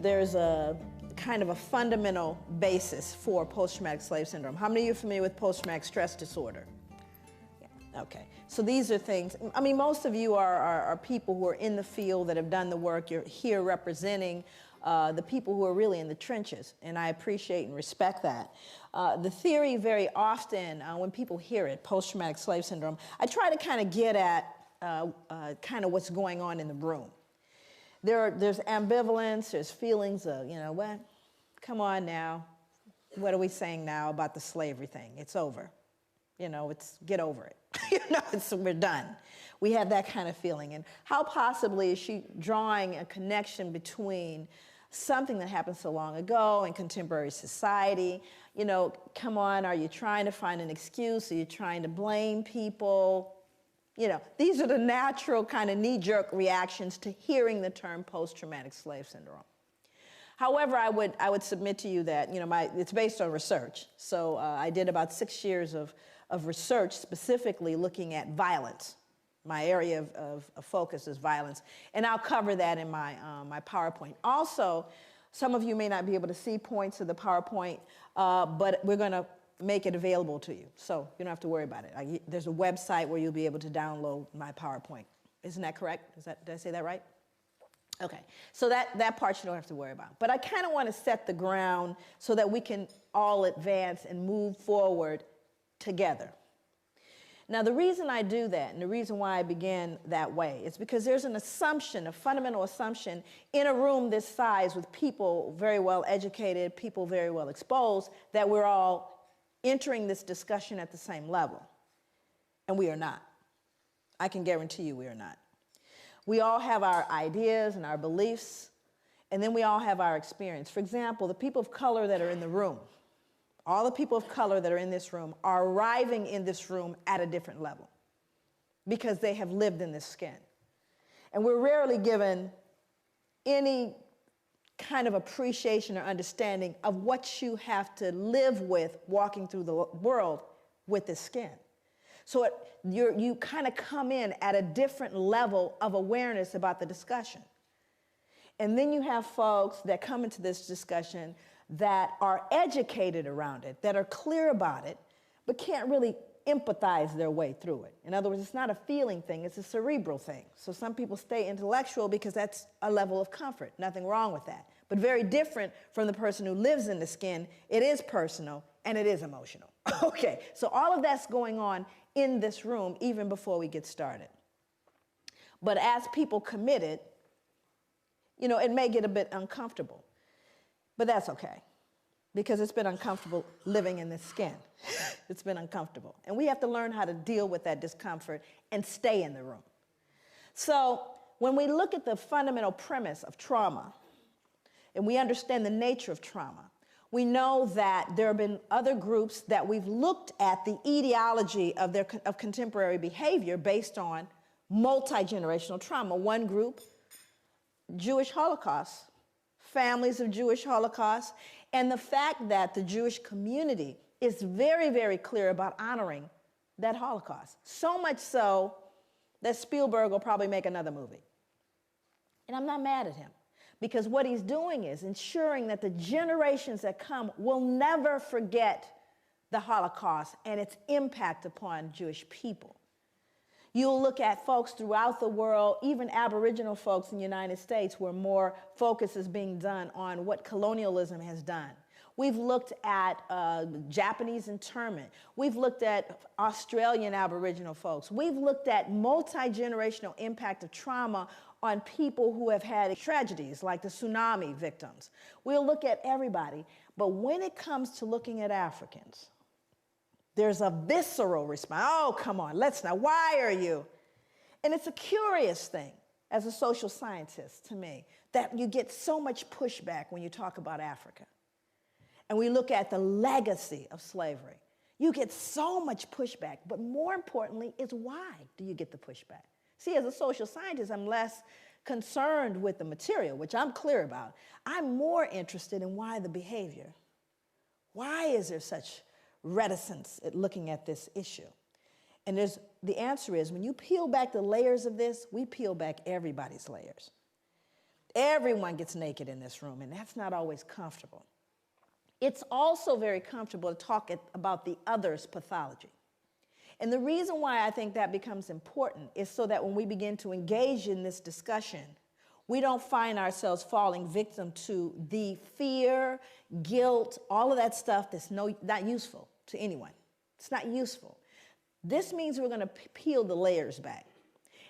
there's a kind of a fundamental basis for post-traumatic slave syndrome. How many of you are familiar with post-traumatic stress disorder? Yeah. Okay, so these are things, I mean, most of you are people who are in the field that have done the work. You're here representing the people who are really in the trenches, and I appreciate and respect that. The theory very often, when people hear it, post-traumatic slave syndrome, I try to kind of get at kind of what's going on in the room. There's ambivalence, there's feelings of, you know, what? Come on now. What are we saying now about the slavery thing? It's over. You know, get over it. You know, we're done. We have that kind of feeling. And how possibly is she drawing a connection between something that happened so long ago in contemporary society? You know, come on, are you trying to find an excuse? Are you trying to blame people? You know, these are the natural kind of knee-jerk reactions to hearing the term post-traumatic slave syndrome. However, I would submit to you that, you know, it's based on research. So I did about 6 years of research specifically looking at violence. My area of focus is violence. And I'll cover that in my PowerPoint. Also, some of you may not be able to see points of the PowerPoint, but we're going to make it available to you. So you don't have to worry about it. There's a website where you'll be able to download my PowerPoint. Isn't that correct? Did I say that right? Okay, so that part you don't have to worry about. But I kind of want to set the ground so that we can all advance and move forward together. Now, the reason I do that, and the reason why I began that way, is because there's an assumption, a fundamental assumption, in a room this size with people very well educated, people very well exposed, that we're all entering this discussion at the same level. And we are not. I can guarantee you we are not. We all have our ideas and our beliefs, and then we all have our experience. For example, the people of color that are in the room, all the people of color that are in this room are arriving in this room at a different level because they have lived in this skin. And we're rarely given any kind of appreciation or understanding of what you have to live with walking through the world with this skin. So you kind of come in at a different level of awareness about the discussion. And then you have folks that come into this discussion that are educated around it, that are clear about it, but can't really empathize their way through it. In other words, it's not a feeling thing, it's a cerebral thing. So some people stay intellectual because that's a level of comfort. Nothing wrong with that. But very different from the person who lives in the skin. It is personal and it is emotional. Okay, so all of that's going on in this room even before we get started. But as people committed, you know, it may get a bit uncomfortable. But that's okay, because it's been uncomfortable living in this skin. It's been uncomfortable. And we have to learn how to deal with that discomfort and stay in the room. So when we look at the fundamental premise of trauma, and we understand the nature of trauma, we know that there have been other groups that we've looked at the etiology of contemporary behavior based on multi-generational trauma. One group, Jewish Holocaust, families of Jewish Holocaust, and the fact that the Jewish community is very, very clear about honoring that Holocaust. So much so that Spielberg will probably make another movie. And I'm not mad at him, because what he's doing is ensuring that the generations that come will never forget the Holocaust and its impact upon Jewish people. You'll look at folks throughout the world, even Aboriginal folks in the United States, where more focus is being done on what colonialism has done. We've looked at Japanese internment. We've looked at Australian Aboriginal folks. We've looked at multi-generational impact of trauma on people who have had tragedies like the tsunami victims. We'll look at everybody. But when it comes to looking at Africans, there's a visceral response. Oh, come on, let's not. Why are you? And it's a curious thing as a social scientist to me that you get so much pushback when you talk about Africa. And we look at the legacy of slavery. You get so much pushback, but more importantly is why do you get the pushback? See, as a social scientist, I'm less concerned with the material, which I'm clear about. I'm more interested in why the behavior. Why is there such reticence at looking at this issue? And the answer is, when you peel back the layers of this, we peel back everybody's layers. Everyone gets naked in this room, and that's not always comfortable. It's also very comfortable to talk about the other's pathology. And the reason why I think that becomes important is so that when we begin to engage in this discussion, we don't find ourselves falling victim to the fear, guilt, all of that stuff that's not useful to anyone. It's not useful. This means we're going to peel the layers back.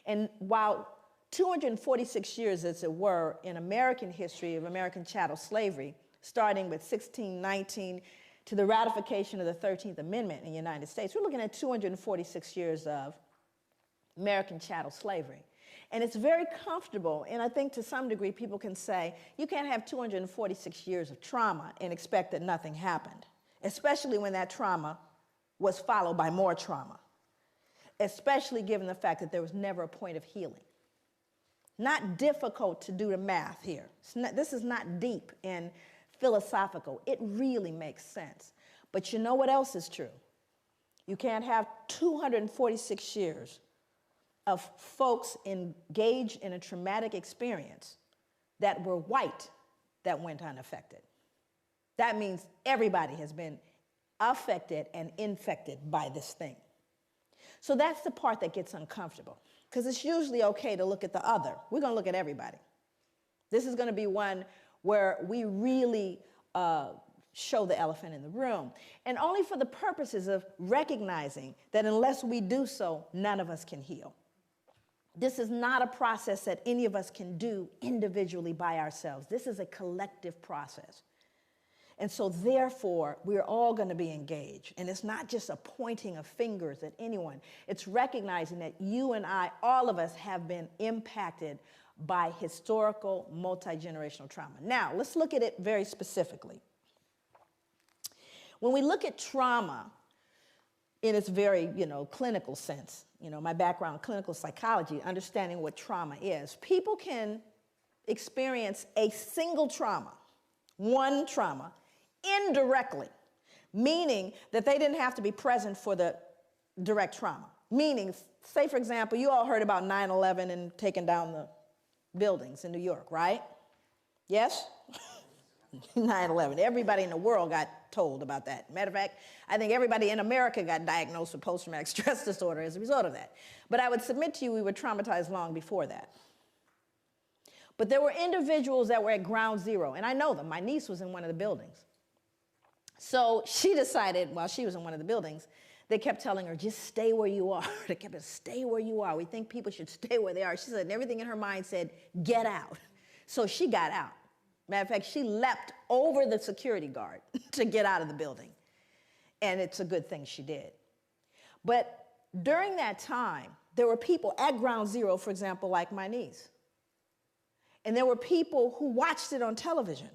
And while 246 years, as it were, in American history of American chattel slavery, starting with 1619 to the ratification of the 13th Amendment in the United States, we're looking at 246 years of American chattel slavery. And it's very comfortable, and I think to some degree people can say, you can't have 246 years of trauma and expect that nothing happened, especially when that trauma was followed by more trauma, especially given the fact that there was never a point of healing. Not difficult to do the math here. This is not deep and philosophical. It really makes sense. But you know what else is true? You can't have 246 years of folks engaged in a traumatic experience that were white that went unaffected. That means everybody has been affected and infected by this thing. So that's the part that gets uncomfortable, because it's usually okay to look at the other. We're going to look at everybody. This is going to be one where we really show the elephant in the room, and only for the purposes of recognizing that unless we do so, none of us can heal. This is not a process that any of us can do individually by ourselves. This is a collective process. And so therefore, we're all going to be engaged. And it's not just a pointing of fingers at anyone. It's recognizing that you and I, all of us, have been impacted by historical multi-generational trauma. Now, let's look at it very specifically. When we look at trauma in its very, clinical sense, my background, clinical psychology, understanding what trauma is, people can experience a single trauma, one trauma, indirectly, meaning that they didn't have to be present for the direct trauma. Meaning, say, for example, you all heard about 9/11 and taking down the buildings in New York, right? Yes? 9/11. Everybody in the world got told about that. Matter of fact, I think everybody in America got diagnosed with post-traumatic stress disorder as a result of that. But I would submit to you we were traumatized long before that. But there were individuals that were at ground zero, and I know them. My niece was in one of the buildings. So she decided, while she was in one of the buildings, they kept telling her, just stay where you are. They kept saying, stay where you are. We think people should stay where they are. She said, and everything in her mind said, get out. So she got out. Matter of fact, she leapt over the security guard to get out of the building. And it's a good thing she did. But during that time, there were people at ground zero, for example, like my niece. And there were people who watched it on television.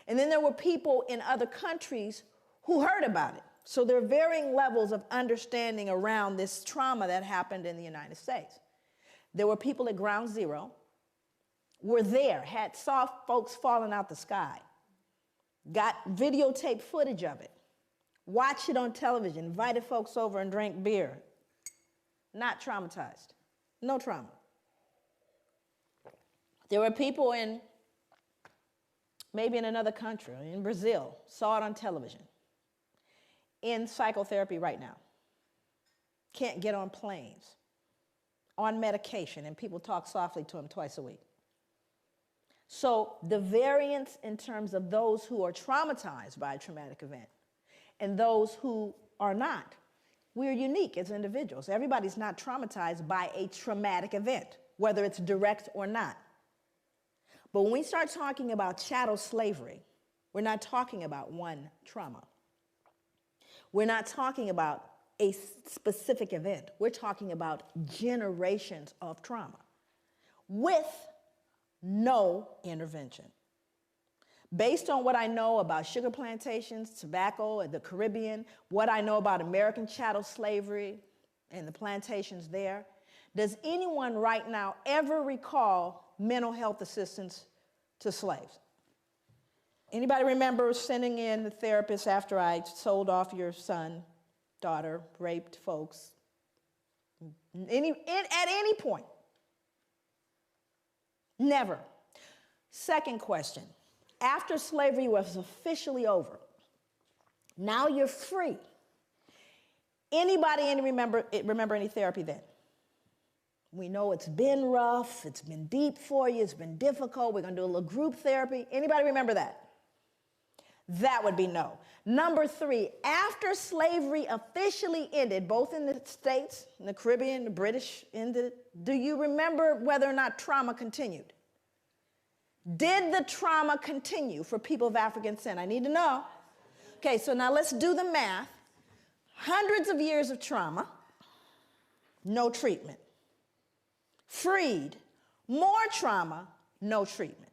And then there were people in other countries who heard about it. So there are varying levels of understanding around this trauma that happened in the United States. There were people at ground zero, were there, saw folks falling out the sky, got videotape footage of it, watched it on television, invited folks over and drank beer. Not traumatized. No trauma. There were people maybe in another country, in Brazil, saw it on television, in psychotherapy right now, can't get on planes, on medication, and people talk softly to them twice a week. So the variance in terms of those who are traumatized by a traumatic event and those who are not, we're unique as individuals. Everybody's not traumatized by a traumatic event, whether it's direct or not. But when we start talking about chattel slavery, we're not talking about one trauma. We're not talking about a specific event. We're talking about generations of trauma with no intervention. Based on what I know about sugar plantations, tobacco, and the Caribbean, what I know about American chattel slavery and the plantations there, does anyone right now ever recall mental health assistance to slaves? Anybody remember sending in the therapist after I sold off your son, daughter, raped folks? At any point? Never. Second question. After slavery was officially over, now you're free. Anybody remember any therapy then? We know it's been rough, it's been deep for you, it's been difficult. We're going to do a little group therapy. Anybody remember that? That would be no. Number 3, after slavery officially ended, both in the States, in the Caribbean, the British ended, do you remember whether or not trauma continued? Did the trauma continue for people of African descent? I need to know. Okay, so now let's do the math. Hundreds of years of trauma, no treatment. Freed, more trauma, no treatment.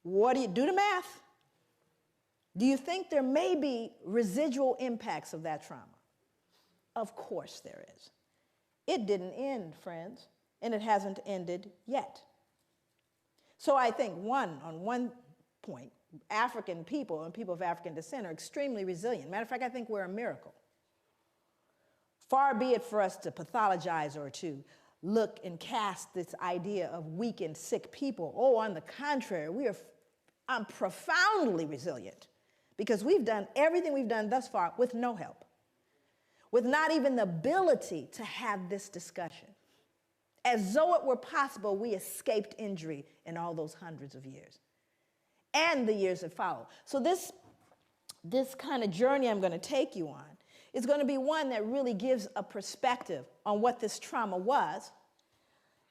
What do you do the math? Do you think there may be residual impacts of that trauma? Of course there is. It didn't end, friends, and it hasn't ended yet. So I think on one point, African people and people of African descent are extremely resilient. Matter of fact, I think we're a miracle. Far be it for us to pathologize or to look and cast this idea of weak and sick people. Oh, on the contrary, I'm profoundly resilient because we've done everything we've done thus far with no help, with not even the ability to have this discussion. As though it were possible, we escaped injury in all those hundreds of years and the years that follow. So this kind of journey I'm going to take you on is going to be one that really gives a perspective on what this trauma was,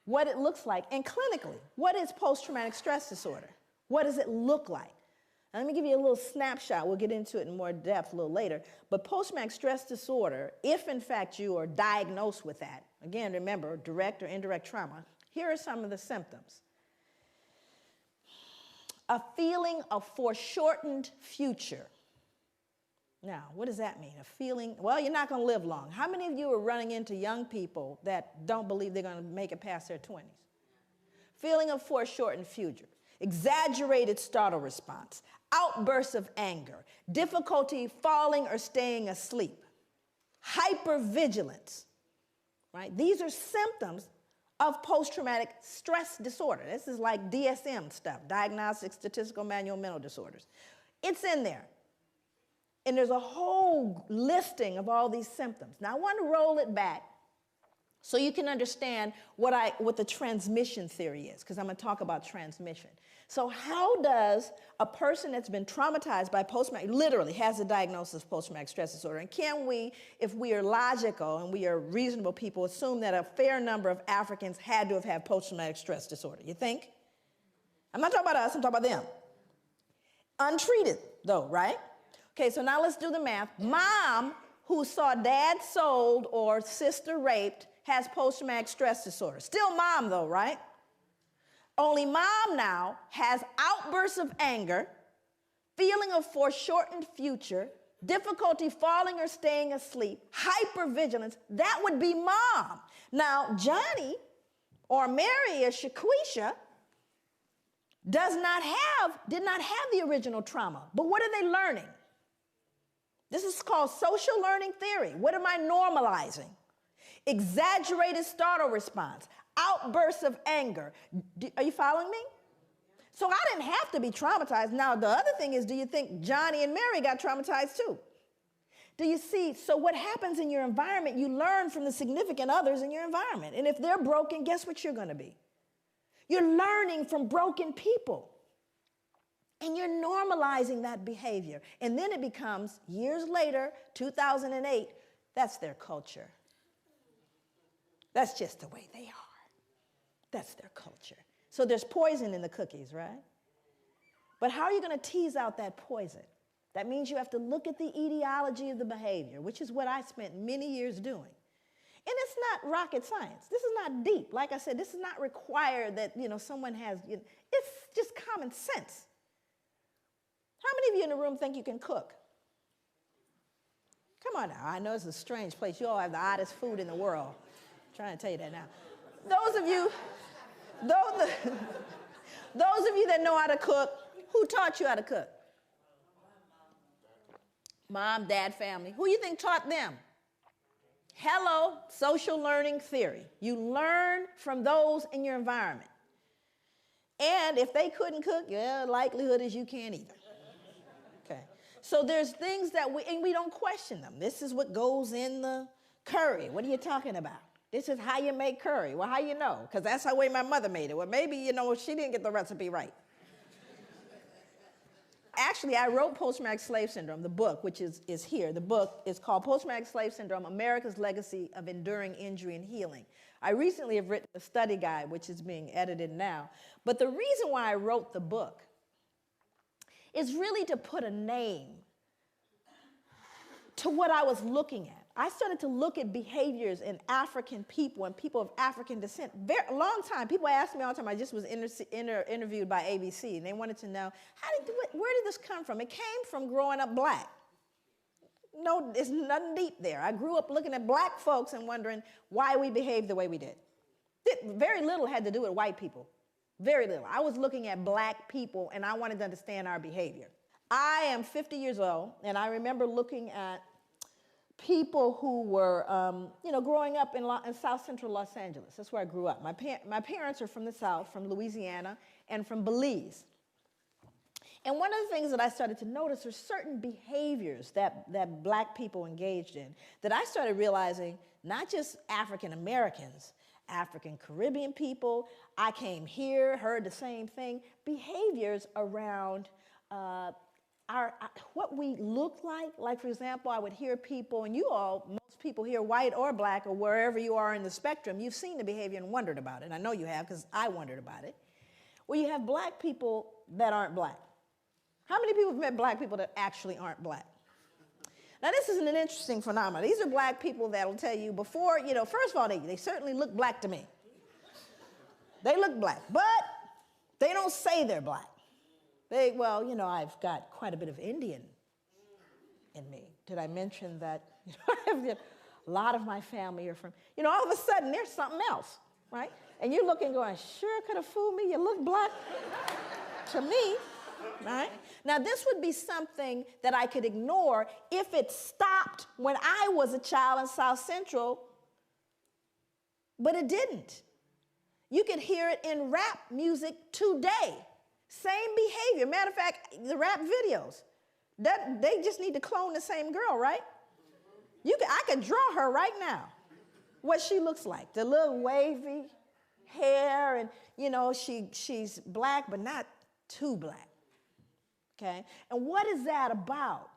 what it looks like, and clinically, what is post-traumatic stress disorder? What does it look like? Now, let me give you a little snapshot. We'll get into it in more depth a little later. But post-traumatic stress disorder, if in fact you are diagnosed with that, again, remember, direct or indirect trauma, here are some of the symptoms. A feeling of foreshortened future. Now, what does that mean? A feeling, well, you're not going to live long. How many of you are running into young people that don't believe they're going to make it past their 20s? Feeling of foreshortened future. Exaggerated startle response. Outbursts of anger. Difficulty falling or staying asleep. Hypervigilance. Right? These are symptoms of post-traumatic stress disorder. This is like DSM stuff, Diagnostic Statistical Manual of Mental Disorders. It's in there. And there's a whole listing of all these symptoms. Now, I want to roll it back so you can understand what the transmission theory is, because I'm going to talk about transmission. So how does a person that's been traumatized by post-traumatic, literally has a diagnosis of post-traumatic stress disorder, and can we, if we are logical and we are reasonable people, assume that a fair number of Africans had to have had post-traumatic stress disorder? You think? I'm not talking about us, I'm talking about them. Untreated, though, right? Okay, so now let's do the math. Mom, who saw dad sold or sister raped, has post-traumatic stress disorder. Still mom, though, right? Only mom now has outbursts of anger, feeling of foreshortened future, difficulty falling or staying asleep, hypervigilance. That would be mom. Now, Johnny or Mary or Shaquisha did not have the original trauma. But what are they learning? This is called social learning theory. What am I normalizing? Exaggerated startle response, outbursts of anger. Are you following me? So I didn't have to be traumatized. Now, the other thing is, do you think Johnny and Mary got traumatized too? Do you see? So what happens in your environment, you learn from the significant others in your environment. And if they're broken, guess what you're going to be? You're learning from broken people. And you're normalizing that behavior. And then it becomes, years later, 2008, that's their culture. That's just the way they are. That's their culture. So there's poison in the cookies, right? But how are you going to tease out that poison? That means you have to look at the etiology of the behavior, which is what I spent many years doing. And it's not rocket science. This is not deep. Like I said, this is not required that, someone has, it's just common sense. How many of you in the room think you can cook? Come on now. I know it's a strange place. You all have the oddest food in the world. I'm trying to tell you that now. Those of you that know how to cook, who taught you how to cook? Mom, dad, family. Who you think taught them? Hello, social learning theory. You learn from those in your environment. And if they couldn't cook, yeah, likelihood is you can't either. Okay. So there's things that we don't question them. This is what goes in the curry. What are you talking about? This is how you make curry. Well, how you know? Because that's the way my mother made it. Well, maybe, she didn't get the recipe right. Actually, I wrote Post-Traumatic Slave Syndrome, the book, which is here. The book is called Post-Traumatic Slave Syndrome, America's Legacy of Enduring Injury and Healing. I recently have written a study guide, which is being edited now. But the reason why I wrote the book is really to put a name to what I was looking at. I started to look at behaviors in African people and people of African descent. A long time, people ask me all the time, I just was interviewed by ABC, and they wanted to know, where did this come from? It came from growing up black. No, there's nothing deep there. I grew up looking at black folks and wondering why we behaved the way we did. Very little had to do with white people. Very little. I was looking at black people, and I wanted to understand our behavior. I am 50 years old, and I remember looking at people who were, growing up in South Central Los Angeles. That's where I grew up. My parents are from the South, from Louisiana, and from Belize. And one of the things that I started to notice are certain behaviors that black people engaged in that I started realizing, not just African Americans, African Caribbean people, I came here, heard the same thing, behaviors around what we look like. Like, for example, I would hear people, and most people here, white or black or wherever you are in the spectrum, you've seen the behavior and wondered about it. I know you have, because I wondered about it. Where you have black people that aren't black. How many people have met black people that actually aren't black? Now, this is an interesting phenomenon. These are black people that will tell you before, first of all, they certainly look black to me. They look black, but they don't say they're black. I've got quite a bit of Indian in me. Did I mention that a lot of my family are from, all of a sudden there's something else, right? And you're looking going, sure could have fooled me, you look black to me, right? Now, this would be something that I could ignore if it stopped when I was a child in South Central, but it didn't. You could hear it in rap music today. Same behavior. Matter of fact, the rap videos, they just need to clone the same girl, right? I could draw her right now, what she looks like. The little wavy hair, and, she's black, but not too black. Okay? And what is that about?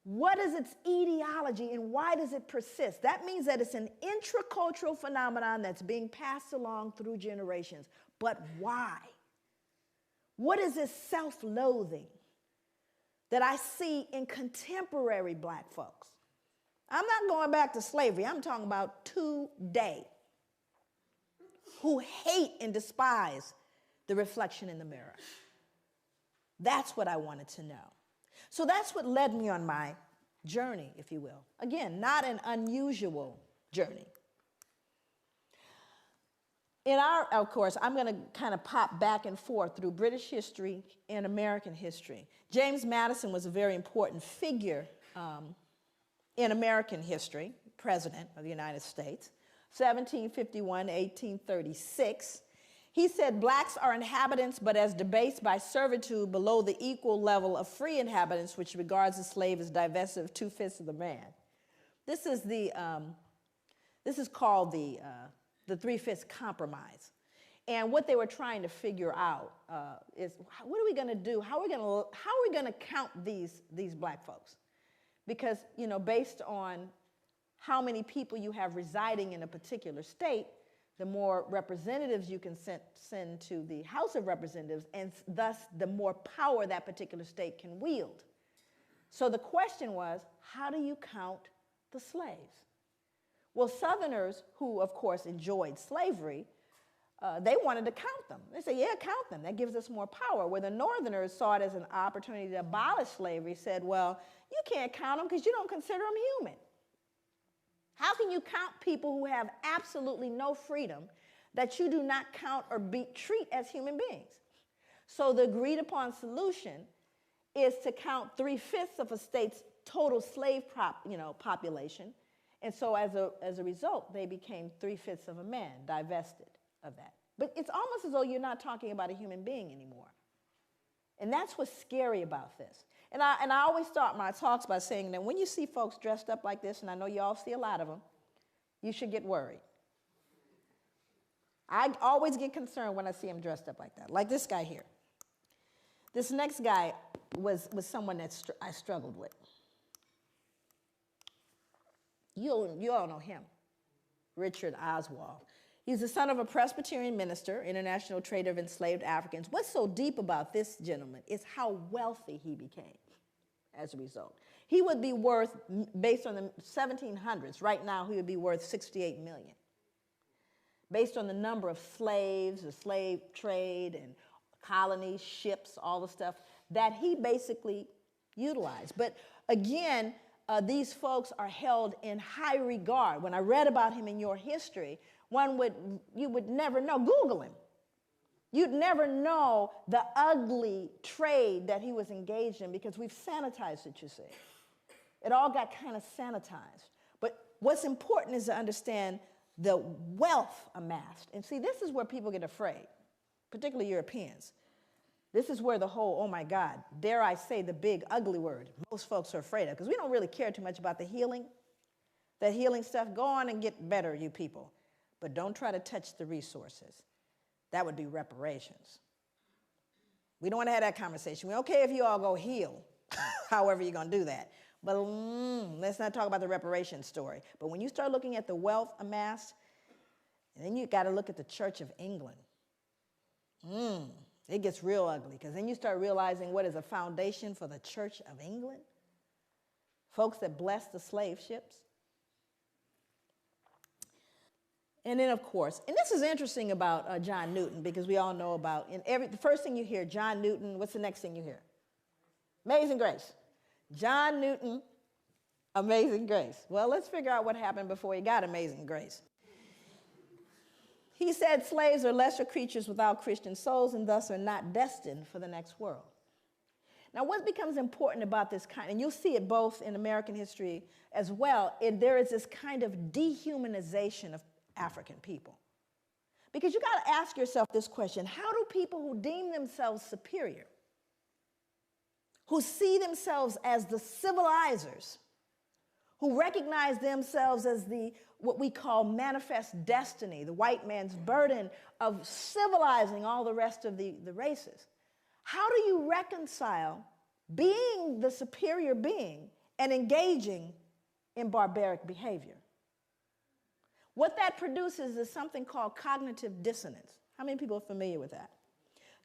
What is its etiology, and why does it persist? That means that it's an intracultural phenomenon that's being passed along through generations. But why? What is this self-loathing that I see in contemporary black folks? I'm not going back to slavery. I'm talking about today, who hate and despise the reflection in the mirror. That's what I wanted to know. So that's what led me on my journey, if you will. Again, not an unusual journey. In of course, I'm going to kind of pop back and forth through British history and American history. James Madison was a very important figure in American history, President of the United States, 1751 to 1836. He said, blacks are inhabitants, but as debased by servitude below the equal level of free inhabitants, which regards the slave as divested of 2/5 of the man. This is called the 3/5 compromise. And what they were trying to figure out is, what are we going to do? How are we going to count these black folks? Because, based on how many people you have residing in a particular state, the more representatives you can send to the House of Representatives, and thus the more power that particular state can wield. So the question was, how do you count the slaves? Well, Southerners, who of course enjoyed slavery, they wanted to count them. They said, yeah, count them. That gives us more power. Where the Northerners saw it as an opportunity to abolish slavery, said, well, you can't count them because you don't consider them human. How can you count people who have absolutely no freedom that you do not count or treat as human beings? So the agreed upon solution is to count 3/5 of a state's total slave population. And so as a result, they became 3/5 of a man, divested of that. But it's almost as though you're not talking about a human being anymore. And that's what's scary about this. And I always start my talks by saying that when you see folks dressed up like this, and I know you all see a lot of them, you should get worried. I always get concerned when I see them dressed up like that, like this guy here. This next guy was someone that I struggled with. You all know him, Richard Oswald. He's the son of a Presbyterian minister, international trader of enslaved Africans. What's so deep about this gentleman is how wealthy he became as a result. He would be worth, based on the 1700s, right now he would be worth $68 million. Based on the number of slaves, the slave trade, and colonies, ships, all the stuff that he basically utilized. But again, these folks are held in high regard. When I read about him in your history, you would never know. Google him. You'd never know the ugly trade that he was engaged in because we've sanitized it, you see. It all got kind of sanitized. But what's important is to understand the wealth amassed. And see, this is where people get afraid, particularly Europeans. This is where the whole, oh my God, dare I say the big ugly word, most folks are afraid of, because we don't really care too much about the healing. That healing stuff, go on and get better, you people. But don't try to touch the resources. That would be reparations. We don't want to have that conversation. We're okay if you all go heal, however you're going to do that. But let's not talk about the reparations story. But when you start looking at the wealth amassed, and then you got to look at the Church of England. It gets real ugly, because then you start realizing what is a foundation for the Church of England. Folks that blessed the slave ships. And then, of course, and this is interesting about John Newton, because we all know about, the first thing you hear, John Newton, what's the next thing you hear? Amazing Grace. John Newton, Amazing Grace. Well, let's figure out what happened before he got Amazing Grace. He said slaves are lesser creatures without Christian souls and thus are not destined for the next world. Now, what becomes important about this kind, and you'll see it both in American history as well, there is this kind of dehumanization of African people. Because you got to ask yourself this question: how do people who deem themselves superior, who see themselves as the civilizers, who recognize themselves as what we call manifest destiny, the white man's burden of civilizing all the rest of the races, how do you reconcile being the superior being and engaging in barbaric behavior? What that produces is something called cognitive dissonance. How many people are familiar with that?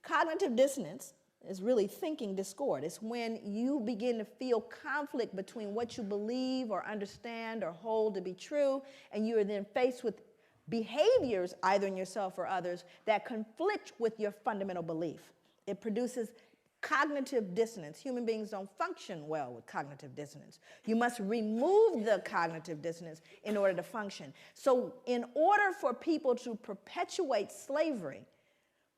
Cognitive dissonance is really thinking discord. It's when you begin to feel conflict between what you believe or understand or hold to be true, and you are then faced with behaviors, either in yourself or others, that conflict with your fundamental belief. It produces cognitive dissonance. Human beings don't function well with cognitive dissonance. You must remove the cognitive dissonance in order to function. So in order for people to perpetuate slavery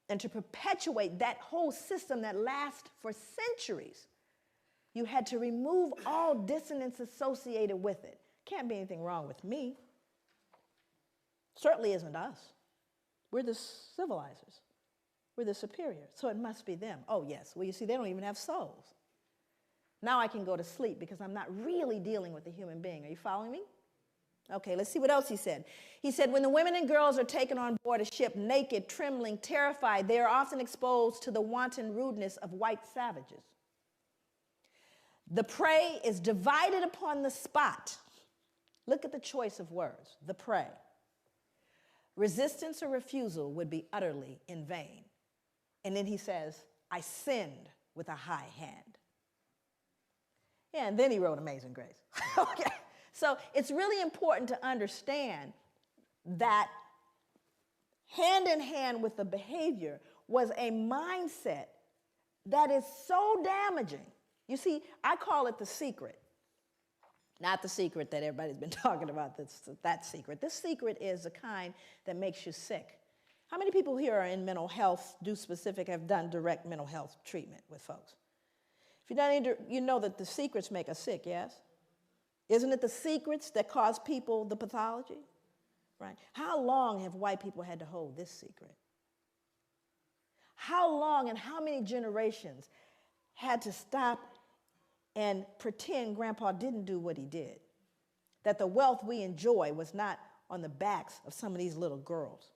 and to perpetuate that whole system that lasts for centuries, you had to remove all dissonance associated with it. Can't be anything wrong with me. Certainly isn't us. We're the civilizers. We're the superior, so it must be them. Oh, yes. Well, you see, they don't even have souls. Now I can go to sleep because I'm not really dealing with a human being. Are you following me? Okay, let's see what else he said. He said, when the women and girls are taken on board a ship, naked, trembling, terrified, they are often exposed to the wanton rudeness of white savages. The prey is divided upon the spot. Look at the choice of words, the prey. Resistance or refusal would be utterly in vain. And then he says, I sinned with a high hand. Yeah, and then he wrote Amazing Grace. Okay. So it's really important to understand that hand in hand with the behavior was a mindset that is so damaging. You see, I call it the secret. Not the secret that everybody's been talking about, that secret. This secret is the kind that makes you sick. How many people here are in mental health, have done direct mental health treatment with folks? If you've done any, you know that the secrets make us sick, yes? Isn't it the secrets that cause people the pathology? Right? How long have white people had to hold this secret? How long and how many generations had to stop and pretend Grandpa didn't do what he did? That the wealth we enjoy was not on the backs of some of these little girls.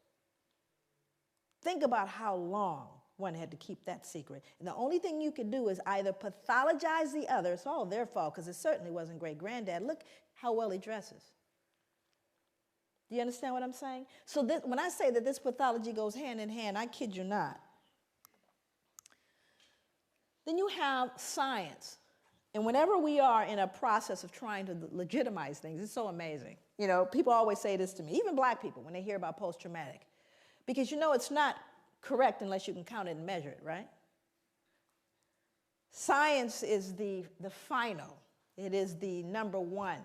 Think about how long one had to keep that secret. And the only thing you could do is either pathologize the other. It's all their fault, because it certainly wasn't great-granddad. Look how well he dresses. Do you understand what I'm saying? So when I say that this pathology goes hand in hand, I kid you not. Then you have science. And whenever we are in a process of trying to legitimize things, it's so amazing. You know, people always say this to me, even black people, when they hear about post-traumatic. Because you know it's not correct unless you can count it and measure it, right? Science is the final. It is the number one.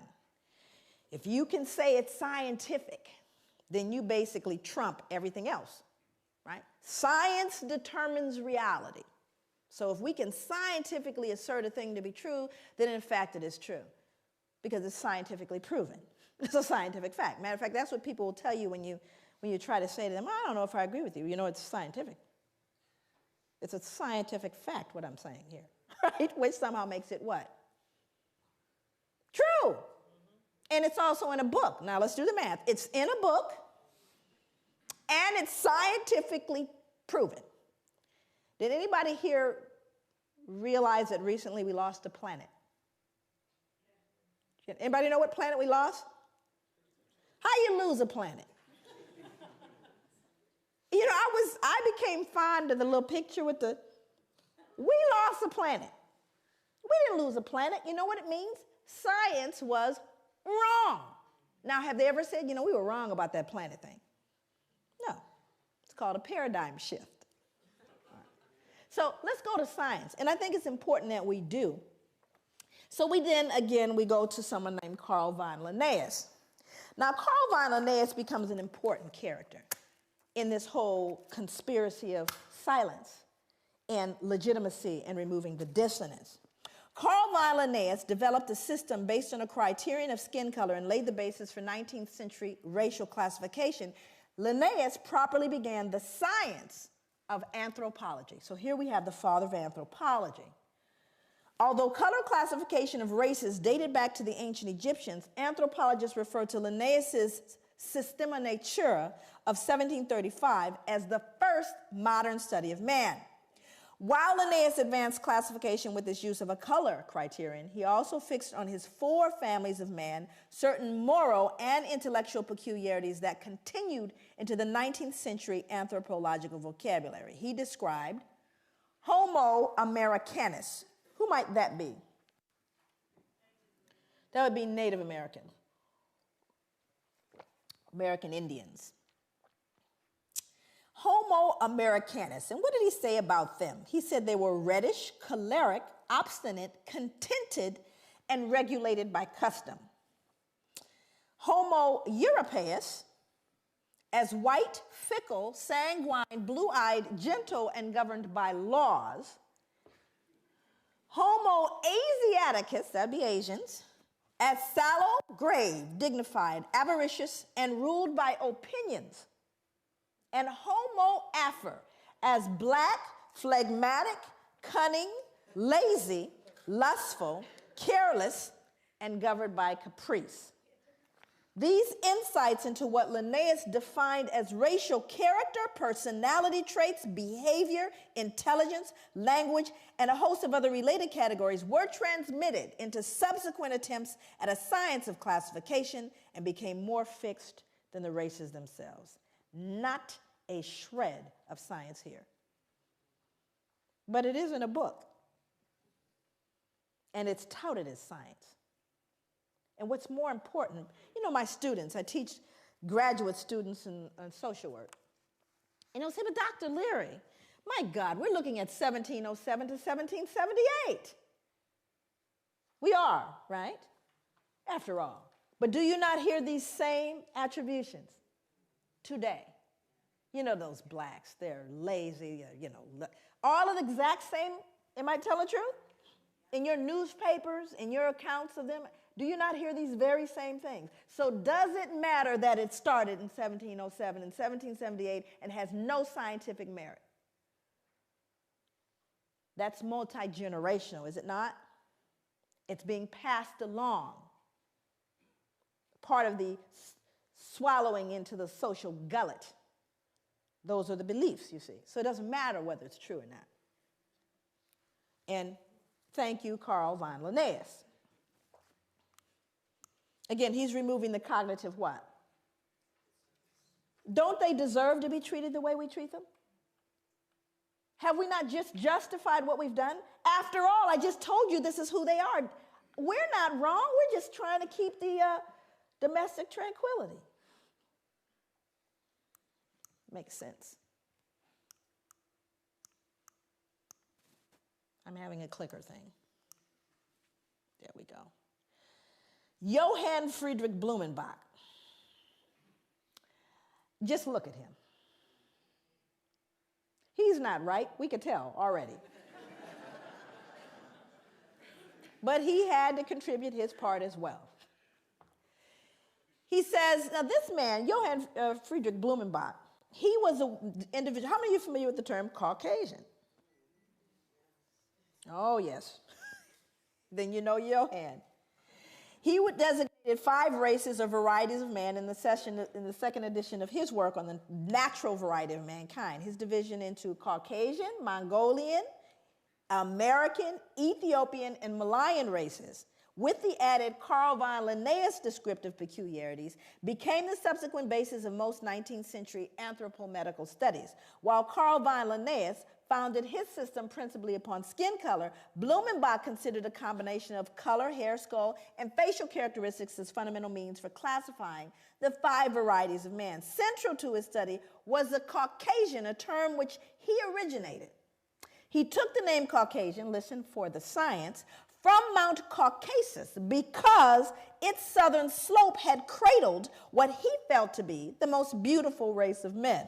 If you can say it's scientific, then you basically trump everything else, right? Science determines reality. So if we can scientifically assert a thing to be true, then in fact it is true, because it's scientifically proven. It's a scientific fact. Matter of fact, that's what people will tell you when you try to say to them, I don't know if I agree with you. You know, it's scientific. It's a scientific fact, what I'm saying here, right? Which somehow makes it what? True. And it's also in a book. Now let's do the math. It's in a book, and it's scientifically proven. Did anybody here realize that recently we lost a planet? Anybody know what planet we lost? How you lose a planet? You know, I became fond of the little picture with we lost a planet. We didn't lose a planet. You know what it means? Science was wrong. Now, have they ever said, you know, we were wrong about that planet thing? No. It's called a paradigm shift. So let's go to science. And I think it's important that we do. So we go to someone named Carl von Linnaeus. Now, Carl von Linnaeus becomes an important character in this whole conspiracy of silence and legitimacy and removing the dissonance. Carl von Linnaeus developed a system based on a criterion of skin color and laid the basis for 19th century racial classification. Linnaeus properly began the science of anthropology. So here we have the father of anthropology. Although color classification of races dated back to the ancient Egyptians, anthropologists refer to Linnaeus's Systema Naturae of 1735 as the first modern study of man. While Linnaeus advanced classification with his use of a color criterion, he also fixed on his 4 families of man certain moral and intellectual peculiarities that continued into the 19th century anthropological vocabulary. He described Homo Americanus. Who might that be? That would be Native Americans, American Indians. Homo Americanus. And what did he say about them? He said they were reddish, choleric, obstinate, contented, and regulated by custom. Homo Europaeus, as white, fickle, sanguine, blue-eyed, gentle, and governed by laws. Homo Asiaticus, that'd be Asians, as sallow, grave, dignified, avaricious, and ruled by opinions. And Homo Afer, as black, phlegmatic, cunning, lazy, lustful, careless, and governed by caprice. These insights into what Linnaeus defined as racial character, personality traits, behavior, intelligence, language, and a host of other related categories were transmitted into subsequent attempts at a science of classification and became more fixed than the races themselves. Not a shred of science here. But it is in a book. And it's touted as science. And what's more important, you know, my students, I teach graduate students in social work. And they'll say, but Dr. Leary, my God, we're looking at 1707 to 1778. We are, right? After all. But do you not hear these same attributions today? You know, those blacks, they're lazy, you know, all of the exact same, am I telling the truth? In your newspapers, in your accounts of them, do you not hear these very same things? So does it matter that it started in 1707 and 1778 and has no scientific merit? That's multi-generational, is it not? It's being passed along. Part of the swallowing into the social gullet. Those are the beliefs, you see. So it doesn't matter whether it's true or not. And thank you, Carl von Linnaeus. Again, he's removing the cognitive what? Don't they deserve to be treated the way we treat them? Have we not just justified what we've done? After all, I just told you this is who they are. We're not wrong. We're just trying to keep the domestic tranquility. Makes sense. I'm having a clicker thing. There we go. Johann Friedrich Blumenbach. Just look at him. He's not right. We could tell already. But he had to contribute his part as well. He says, now this man, Johann Friedrich Blumenbach, he was an individual. How many of you are familiar with the term Caucasian? Oh, yes. Then you know Johann. He designated 5 races or varieties of man in the second edition of his work on the natural variety of mankind. His division into Caucasian, Mongolian, American, Ethiopian, and Malayan races, with the added Carl von Linnaeus descriptive peculiarities, became the subsequent basis of most 19th century anthropomedical studies. While Carl von Linnaeus founded his system principally upon skin color, Blumenbach considered a combination of color, hair, skull, and facial characteristics as fundamental means for classifying the 5 varieties of man. Central to his study was the Caucasian, a term which he originated. He took the name Caucasian, listen for the science, from Mount Caucasus because its southern slope had cradled what he felt to be the most beautiful race of men,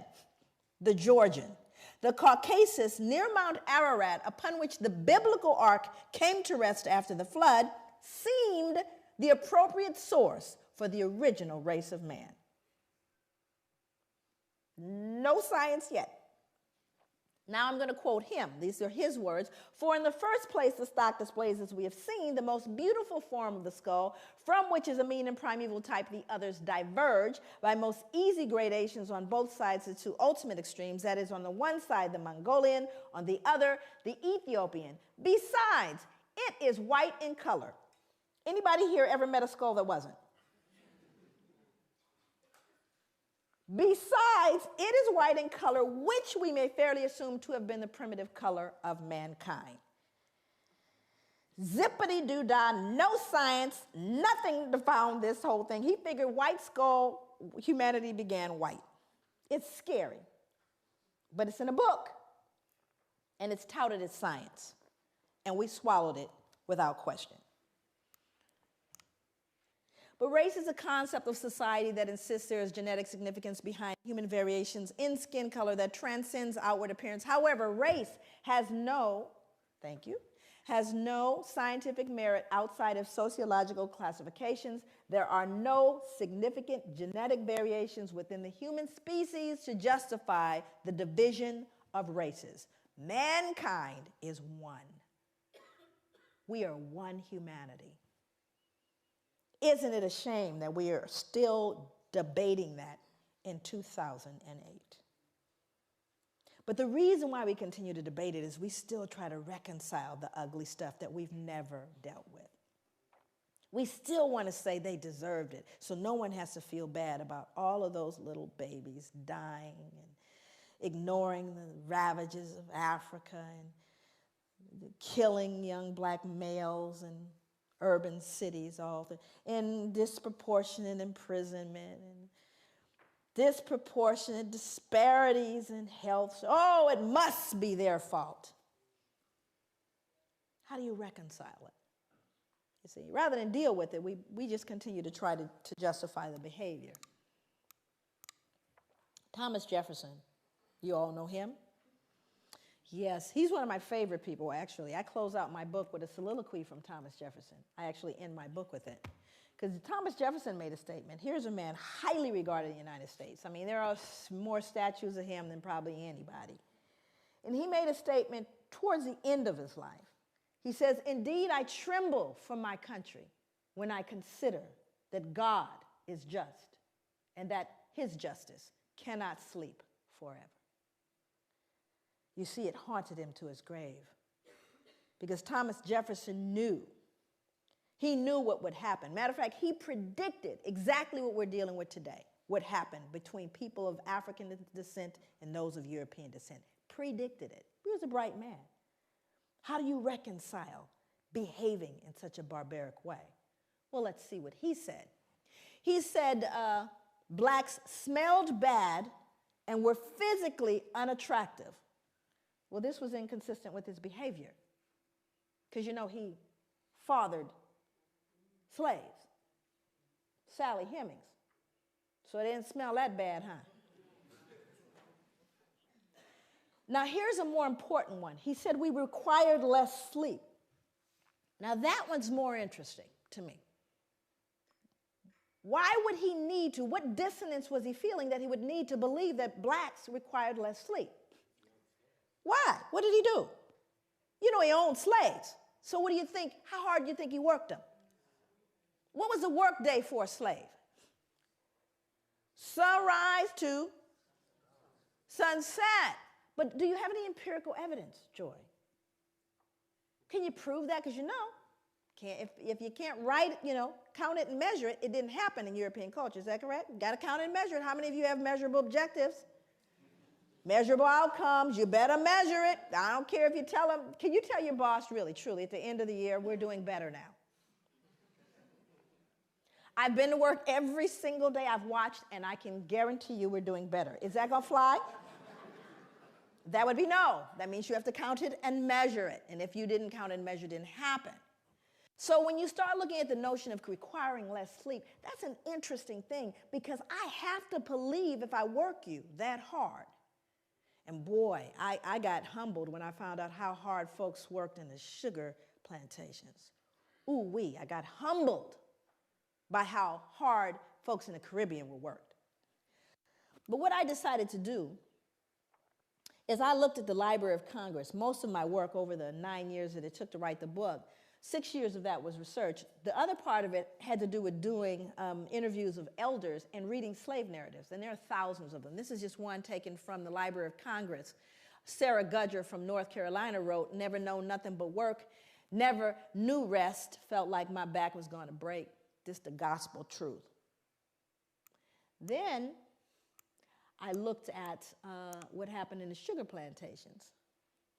the Georgian. The Caucasus near Mount Ararat, upon which the biblical ark came to rest after the flood, seemed the appropriate source for the original race of man. No science yet. Now I'm going to quote him. These are his words. For in the first place, the stock displays, as we have seen, the most beautiful form of the skull, from which as a mean and primeval type the others diverge by most easy gradations on both sides the 2 ultimate extremes, that is, on the one side the Mongolian, on the other the Ethiopian. Besides, it is white in color. Anybody here ever met a skull that wasn't? Besides, it is white in color, which we may fairly assume to have been the primitive color of mankind. Zippity-doo-dah, no science, nothing to found this whole thing. He figured white skull, humanity began white. It's scary, but it's in a book, and it's touted as science, and we swallowed it without question. But race is a concept of society that insists there is genetic significance behind human variations in skin color that transcends outward appearance. However, race has no scientific merit outside of sociological classifications. There are no significant genetic variations within the human species to justify the division of races. Mankind is one. We are one humanity. Isn't it a shame that we are still debating that in 2008? But the reason why we continue to debate it is we still try to reconcile the ugly stuff that we've never dealt with. We still want to say they deserved it, so no one has to feel bad about all of those little babies dying and ignoring the ravages of Africa and killing young black males and urban cities, and disproportionate imprisonment and disproportionate disparities in health. Oh, it must be their fault. How do you reconcile it? You see, rather than deal with it, we just continue to try to justify the behavior. Thomas Jefferson, you all know him? Yes, he's one of my favorite people, actually. I close out my book with a soliloquy from Thomas Jefferson. I actually end my book with it. Because Thomas Jefferson made a statement. Here's a man highly regarded in the United States. I mean, there are more statues of him than probably anybody. And he made a statement towards the end of his life. He says, "Indeed, I tremble for my country when I consider that God is just and that his justice cannot sleep forever." You see, it haunted him to his grave because Thomas Jefferson knew. He knew what would happen. Matter of fact, he predicted exactly what we're dealing with today, what happened between people of African descent and those of European descent. Predicted it. He was a bright man. How do you reconcile behaving in such a barbaric way? Well, let's see what he said. He said blacks smelled bad and were physically unattractive. Well, this was inconsistent with his behavior because, you know, he fathered slaves, Sally Hemings. So it didn't smell that bad, huh? Now, here's a more important one. He said we required less sleep. Now, that one's more interesting to me. Why would he need to? What dissonance was he feeling that he would need to believe that blacks required less sleep? Why? What did he do? You know, he owned slaves. So what do you think? How hard do you think he worked them? What was a work day for a slave? Sunrise to sunset. But do you have any empirical evidence, Joy? Can you prove that? Because you know, if you can't write it, you know, count it and measure it, it didn't happen in European culture. Is that correct? You got to count it and measure it. How many of you have measurable objectives? Measurable outcomes. You better measure it. I don't care if you tell them. Can you tell your boss really, truly, at the end of the year, we're doing better now? I've been to work every single day I've watched, and I can guarantee you we're doing better. Is that going to fly? That would be no. That means you have to count it and measure it. And if you didn't count it and measure it, it didn't happen. So when you start looking at the notion of requiring less sleep, that's an interesting thing because I have to believe if I work you that hard. And boy, I got humbled when I found out how hard folks worked in the sugar plantations. Ooh-wee, I got humbled by how hard folks in the Caribbean were worked. But what I decided to do is I looked at the Library of Congress. Most of my work over the 9 years that it took to write the book, 6 years of that was research. The other part of it had to do with doing interviews of elders and reading slave narratives, and there are thousands of them. This is just one taken from the Library of Congress. Sarah Gudger from North Carolina wrote, "Never known nothing but work, never knew rest, felt like my back was going to break. This the gospel truth." Then I looked at what happened in the sugar plantations,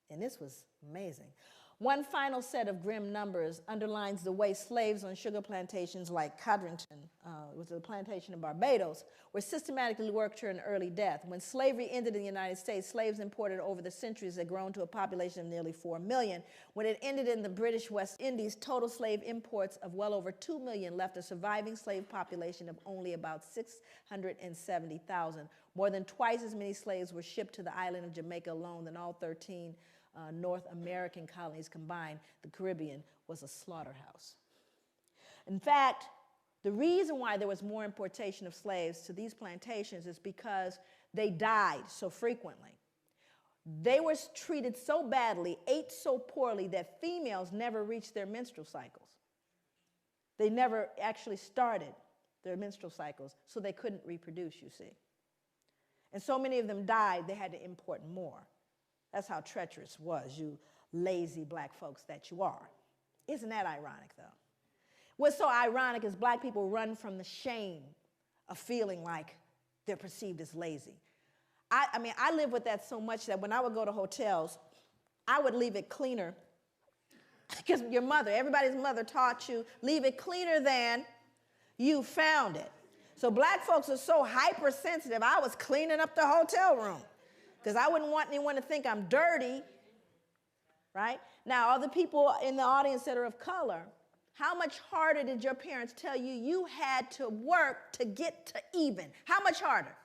and this was amazing. One final set of grim numbers underlines the way slaves on sugar plantations like Codrington, was a plantation in Barbados, were systematically worked to an early death. When slavery ended in the United States, slaves imported over the centuries had grown to a population of nearly 4 million. When it ended in the British West Indies, total slave imports of well over 2 million left a surviving slave population of only about 670,000. More than twice as many slaves were shipped to the island of Jamaica alone than all 13 North American colonies combined. The Caribbean was a slaughterhouse. In fact, the reason why there was more importation of slaves to these plantations is because they died so frequently. They were treated so badly, ate so poorly, that females never reached their menstrual cycles. They never actually started their menstrual cycles, so they couldn't reproduce, you see. And so many of them died, they had to import more. That's how treacherous was, you lazy black folks that you are. Isn't that ironic, though? What's so ironic is black people run from the shame of feeling like they're perceived as lazy. I mean, I live with that so much that when I would go to hotels, I would leave it cleaner. Because your mother, everybody's mother taught you, leave it cleaner than you found it. So black folks are so hypersensitive, I was cleaning up the hotel room because I wouldn't want anyone to think I'm dirty, right? Now, other people in the audience that are of color, how much harder did your parents tell you you had to work to get to even? How much harder?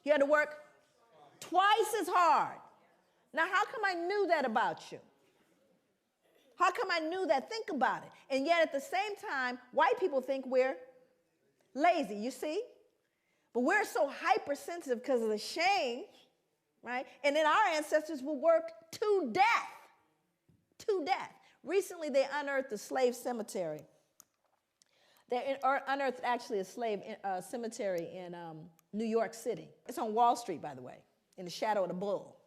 You had to work twice as hard. Now, how come I knew that about you? How come I knew that? Think about it. And yet at the same time, white people think we're lazy, you see? But we're so hypersensitive because of the shame right? And then our ancestors were worked to death, to death. Recently, they unearthed the slave cemetery. They unearthed actually a slave cemetery in New York City. It's on Wall Street, by the way, in the shadow of the bull.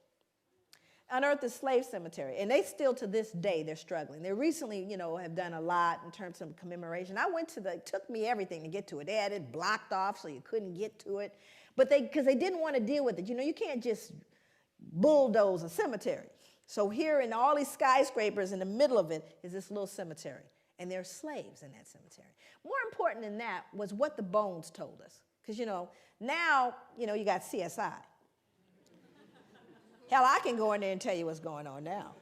Unearthed the slave cemetery, and they still to this day they're struggling. They recently, have done a lot in terms of commemoration. I went to it took me everything to get to it. They had it blocked off so you couldn't get to it, but because they didn't want to deal with it. You can't just bulldoze a cemetery. So here in all these skyscrapers, in the middle of it is this little cemetery, and there are slaves in that cemetery. More important than that was what the bones told us, because now you got CSI. Hell, I can go in there and tell you what's going on now.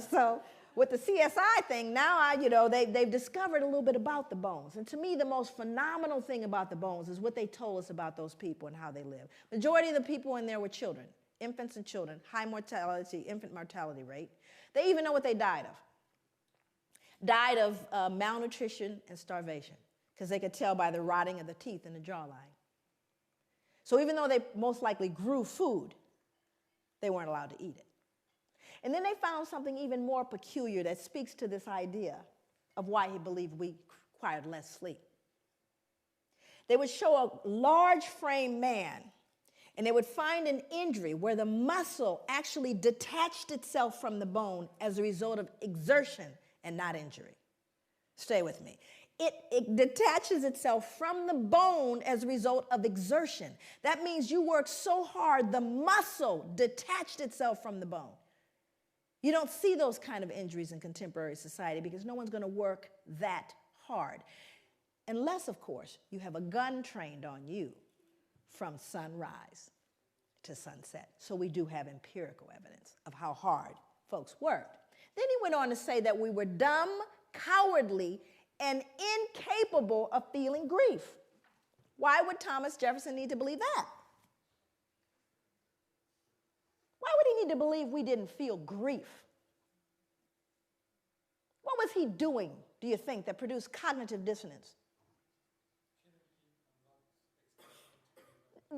So with the CSI thing, now they've discovered a little bit about the bones. And to me, the most phenomenal thing about the bones is what they told us about those people and how they live. Majority of the people in there were children, infants and children, high mortality, infant mortality rate. They even know what they died of. Died of malnutrition and starvation, because they could tell by the rotting of the teeth and the jawline. So even though they most likely grew food, they weren't allowed to eat it. And then they found something even more peculiar that speaks to this idea of why he believed we required less sleep. They would show a large frame man, and they would find an injury where the muscle actually detached itself from the bone as a result of exertion and not injury. Stay with me. It detaches itself from the bone as a result of exertion. That means you work so hard, the muscle detached itself from the bone. You don't see those kind of injuries in contemporary society because no one's going to work that hard. Unless, of course, you have a gun trained on you from sunrise to sunset. So we do have empirical evidence of how hard folks worked. Then he went on to say that we were dumb, cowardly, and incapable of feeling grief. Why would Thomas Jefferson need to believe that? Why would he need to believe we didn't feel grief? What was he doing, do you think, that produced cognitive dissonance?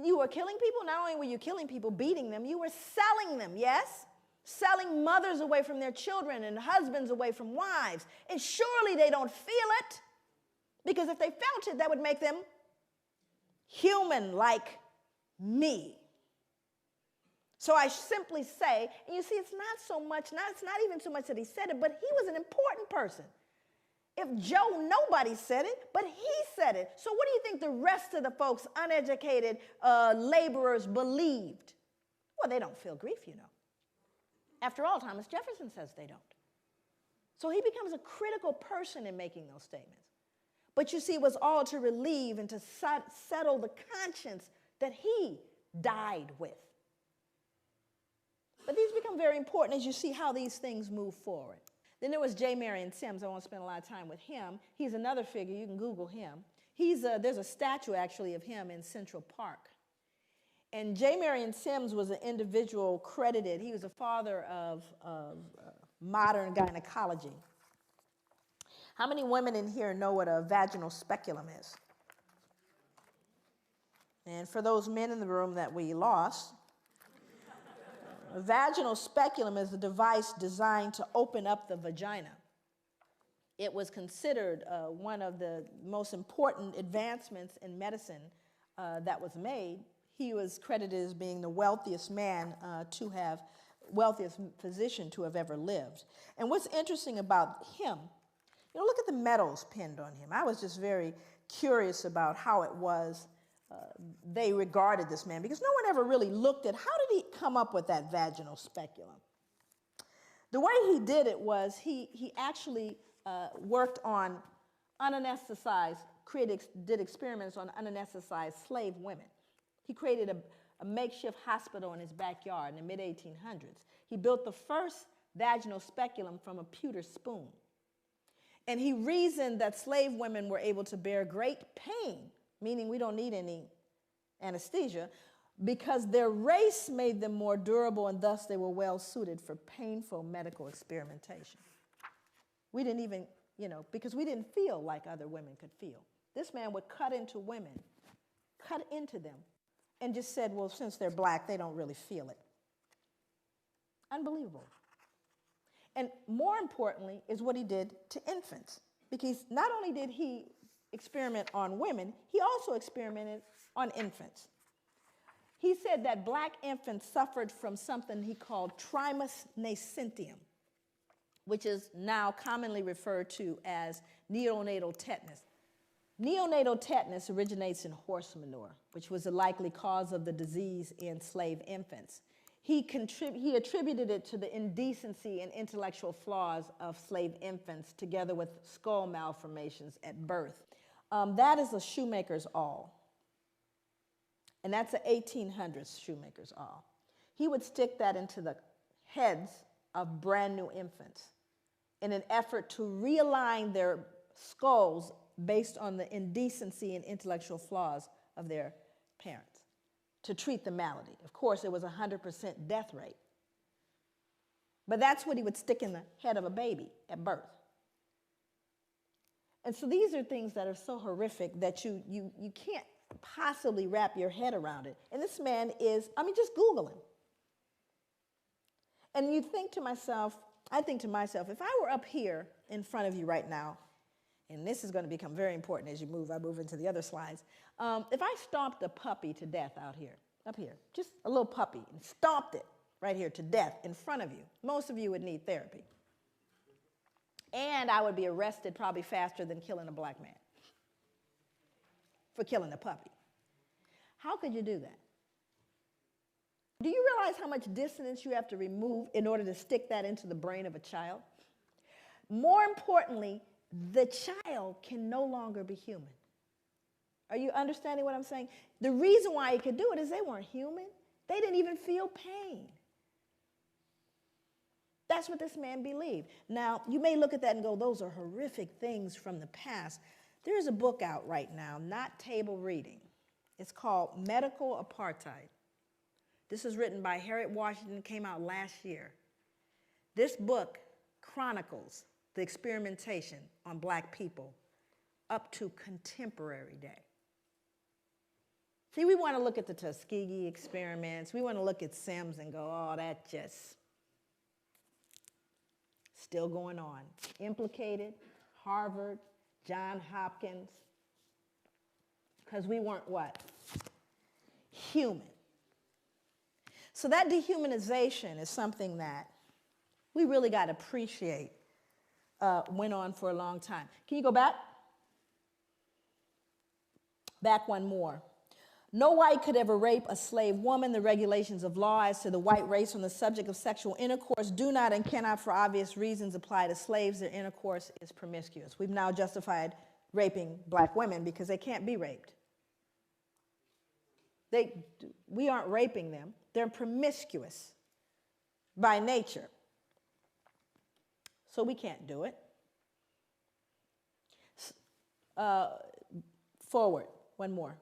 You were killing people. Not only were you killing people, beating them, you were selling them, yes? Selling mothers away from their children and husbands away from wives. And surely they don't feel it, because if they felt it, that would make them human like me. So I simply say, and you see, it's not even so much that he said it, but he was an important person. If Joe, nobody said it, but he said it. So what do you think the rest of the folks, uneducated laborers, believed? Well, they don't feel grief, After all, Thomas Jefferson says they don't. So he becomes a critical person in making those statements. But you see, it was all to relieve and to settle the conscience that he died with. But these become very important as you see how these things move forward. Then there was J. Marion Sims. I won't spend a lot of time with him. He's another figure. You can Google him. There's a statue, actually, of him in Central Park. And J. Marion Sims was an individual credited. He was a father of modern gynecology. How many women in here know what a vaginal speculum is? And for those men in the room that we lost, a vaginal speculum is a device designed to open up the vagina. It was considered one of the most important advancements in medicine that was made. He was credited as being the wealthiest wealthiest physician to have ever lived. And what's interesting about him, look at the medals pinned on him. I was just very curious about how it was they regarded this man, because no one ever really looked at how did he come up with that vaginal speculum. The way he did it was he actually worked on did experiments on unanesthetized slave women. He created a makeshift hospital in his backyard in the mid-1800s. He built the first vaginal speculum from a pewter spoon. And he reasoned that slave women were able to bear great pain, meaning we don't need any anesthesia, because their race made them more durable, and thus they were well suited for painful medical experimentation. We didn't even, because we didn't feel like other women could feel. This man would cut into women, cut into them, and just said, well, since they're black, they don't really feel it. Unbelievable. And more importantly is what he did to infants, because not only did he experiment on women, he also experimented on infants. He said that black infants suffered from something he called trismus nascentium, which is now commonly referred to as neonatal tetanus. Neonatal tetanus originates in horse manure, which was a likely cause of the disease in slave infants. He attributed it to the indecency and intellectual flaws of slave infants, together with skull malformations at birth. That is a shoemaker's awl. And that's an 1800s shoemaker's awl. He would stick that into the heads of brand new infants in an effort to realign their skulls based on the indecency and intellectual flaws of their parents, to treat the malady. Of course, it was 100% death rate. But that's what he would stick in the head of a baby at birth. And so these are things that are so horrific that you can't possibly wrap your head around it. And this man is, just Google him. And you think to myself, I think to myself, if I were up here in front of you right now, and this is going to become very important as I move into the other slides. If I stomped a puppy to death out here, up here, just a little puppy, and stomped it right here to death in front of you, most of you would need therapy. And I would be arrested probably faster than killing a black man for killing a puppy. How could you do that? Do you realize how much dissonance you have to remove in order to stick that into the brain of a child? More importantly, the child can no longer be human. Are you understanding what I'm saying? The reason why he could do it is they weren't human. They didn't even feel pain. That's what this man believed. Now, you may look at that and go, those are horrific things from the past. There is a book out right now, not table reading. It's called Medical Apartheid. This is written by Harriet Washington, came out last year. This book chronicles the experimentation on black people up to contemporary day. See, we want to look at the Tuskegee experiments. We want to look at Sims and go, oh, that just still going on. Implicated, Harvard, Johns Hopkins, because we weren't what? Human. So that dehumanization is something that we really got to appreciate. Went on for a long time. Can you go back? Back one more. No white could ever rape a slave woman. The regulations of law as to the white race on the subject of sexual intercourse do not and cannot, for obvious reasons, apply to slaves. Their intercourse is promiscuous. We've now justified raping black women because they can't be raped. We aren't raping them. They're promiscuous by nature. So we can't do it. Forward, one more.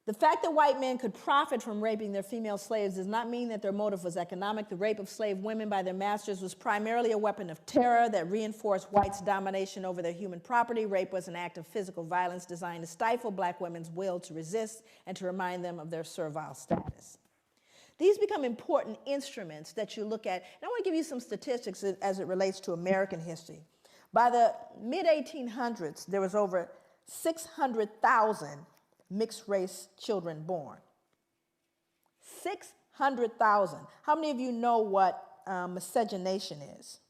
The fact that white men could profit from raping their female slaves does not mean that their motive was economic. The rape of slave women by their masters was primarily a weapon of terror that reinforced whites' domination over their human property. Rape was an act of physical violence designed to stifle black women's will to resist and to remind them of their servile status. These become important instruments that you look at. And I want to give you some statistics as it relates to American history. By the mid-1800s, there was over 600,000 mixed-race children born. 600,000. How many of you know what miscegenation is?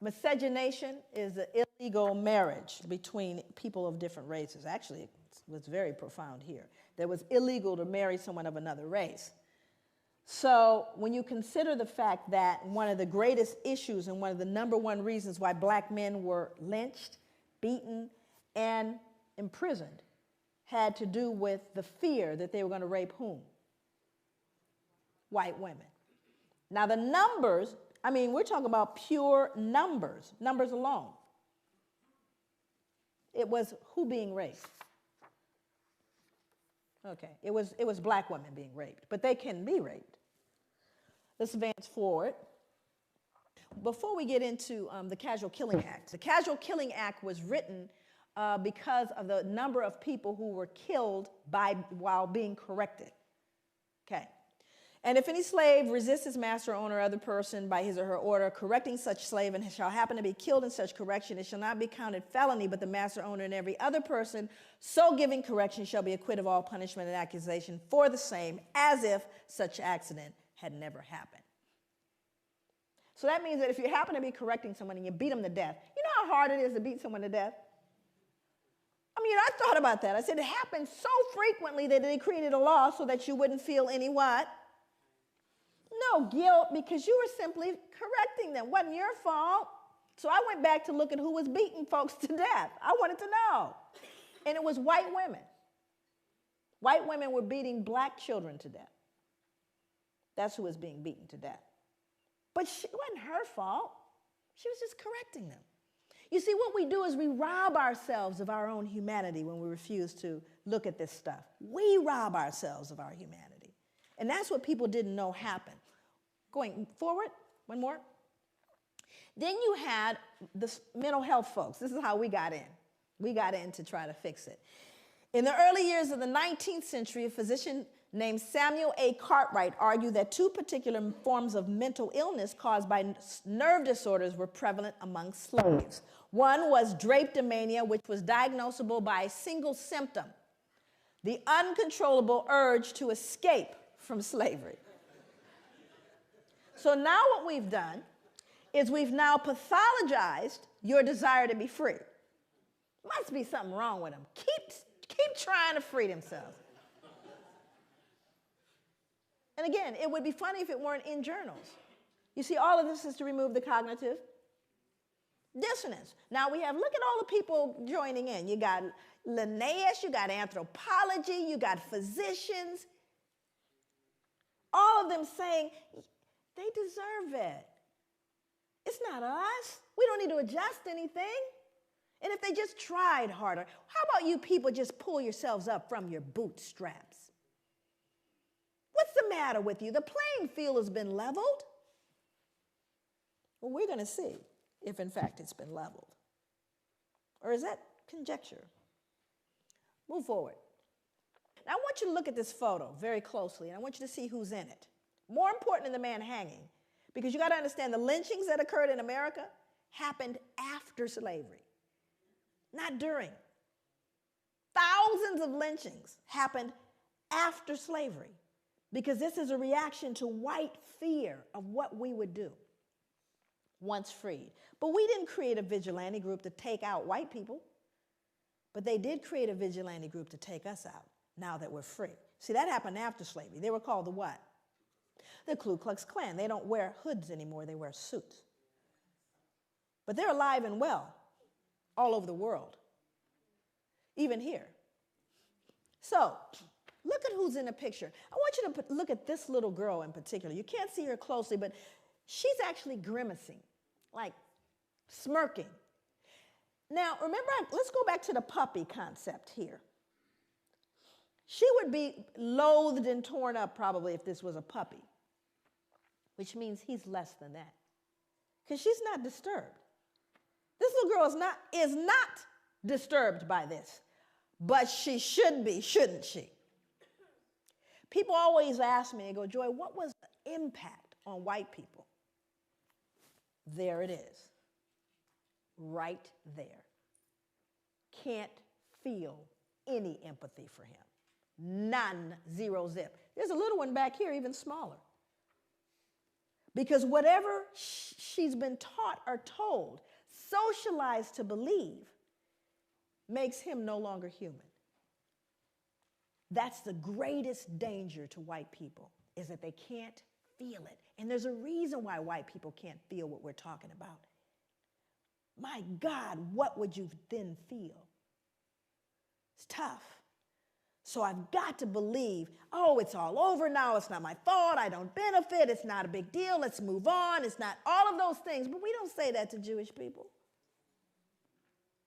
Miscegenation is an illegal marriage between people of different races. Actually, it was very profound here. That was illegal to marry someone of another race. So when you consider the fact that one of the greatest issues and one of the number one reasons why black men were lynched, beaten, and imprisoned had to do with the fear that they were going to rape whom? White women. Now the numbers, we're talking about pure numbers alone. It was who being raped? Okay, it was black women being raped, but they can be raped. Let's advance forward. Before we get into the Casual Killing Act, the Casual Killing Act was written because of the number of people who were killed while being corrected. Okay. And if any slave resists his master, owner, or other person by his or her order, correcting such slave, and shall happen to be killed in such correction, it shall not be counted felony, but the master, owner, and every other person so giving correction shall be acquitted of all punishment and accusation for the same, as if such accident had never happened. So that means that if you happen to be correcting someone and you beat them to death, you know how hard it is to beat someone to death? I mean, I thought about that. I said it happens so frequently that they created a law so that you wouldn't feel any what? No guilt, because you were simply correcting them. It wasn't your fault. So I went back to look at who was beating folks to death. I wanted to know. And it was white women. White women were beating black children to death. That's who was being beaten to death. But it wasn't her fault. She was just correcting them. You see, what we do is we rob ourselves of our own humanity when we refuse to look at this stuff. We rob ourselves of our humanity. And that's what people didn't know happened. Going forward, one more. Then you had the mental health folks. This is how we got in. We got in to try to fix it. In the early years of the 19th century, a physician named Samuel A. Cartwright argued that two particular forms of mental illness caused by nerve disorders were prevalent among slaves. One was drapetomania, which was diagnosable by a single symptom: the uncontrollable urge to escape from slavery. So now what we've done is we've now pathologized your desire to be free. Must be something wrong with them. Keep trying to free themselves. And again, it would be funny if it weren't in journals. You see, all of this is to remove the cognitive dissonance. Now we have, look at all the people joining in. You got Linnaeus, you got anthropology, you got physicians. All of them saying, they deserve it. It's not us. We don't need to adjust anything. And if they just tried harder, how about you people just pull yourselves up from your bootstraps? What's the matter with you? The playing field has been leveled. Well, we're going to see if, in fact, it's been leveled. Or is that conjecture? Move forward. Now, I want you to look at this photo very closely, and I want you to see who's in it. More important than the man hanging, because you got to understand the lynchings that occurred in America happened after slavery, not during. Thousands of lynchings happened after slavery, because this is a reaction to white fear of what we would do once freed. But we didn't create a vigilante group to take out white people, but they did create a vigilante group to take us out now that we're free. See, that happened after slavery. They were called the what? The Ku Klux Klan. They don't wear hoods anymore, they wear suits. But they're alive and well all over the world, even here. So, look at who's in the picture. I want you to look at this little girl in particular. You can't see her closely, but she's actually grimacing, like smirking. Now, remember, let's go back to the puppy concept here. She would be loathed and torn up probably if this was a puppy, which means he's less than that, because she's not disturbed. This little girl is not disturbed by this, but she should be, shouldn't she? People always ask me, they go, Joy, what was the impact on white people? There it is, right there. Can't feel any empathy for him. None, zero, zip. There's a little one back here, even smaller. Because whatever she's been taught or told, socialized to believe, makes him no longer human. That's the greatest danger to white people, is that they can't feel it. And there's a reason why white people can't feel what we're talking about. My God, what would you then feel? It's tough. So I've got to believe, oh, it's all over now. It's not my fault. I don't benefit. It's not a big deal. Let's move on. It's not all of those things. But we don't say that to Jewish people.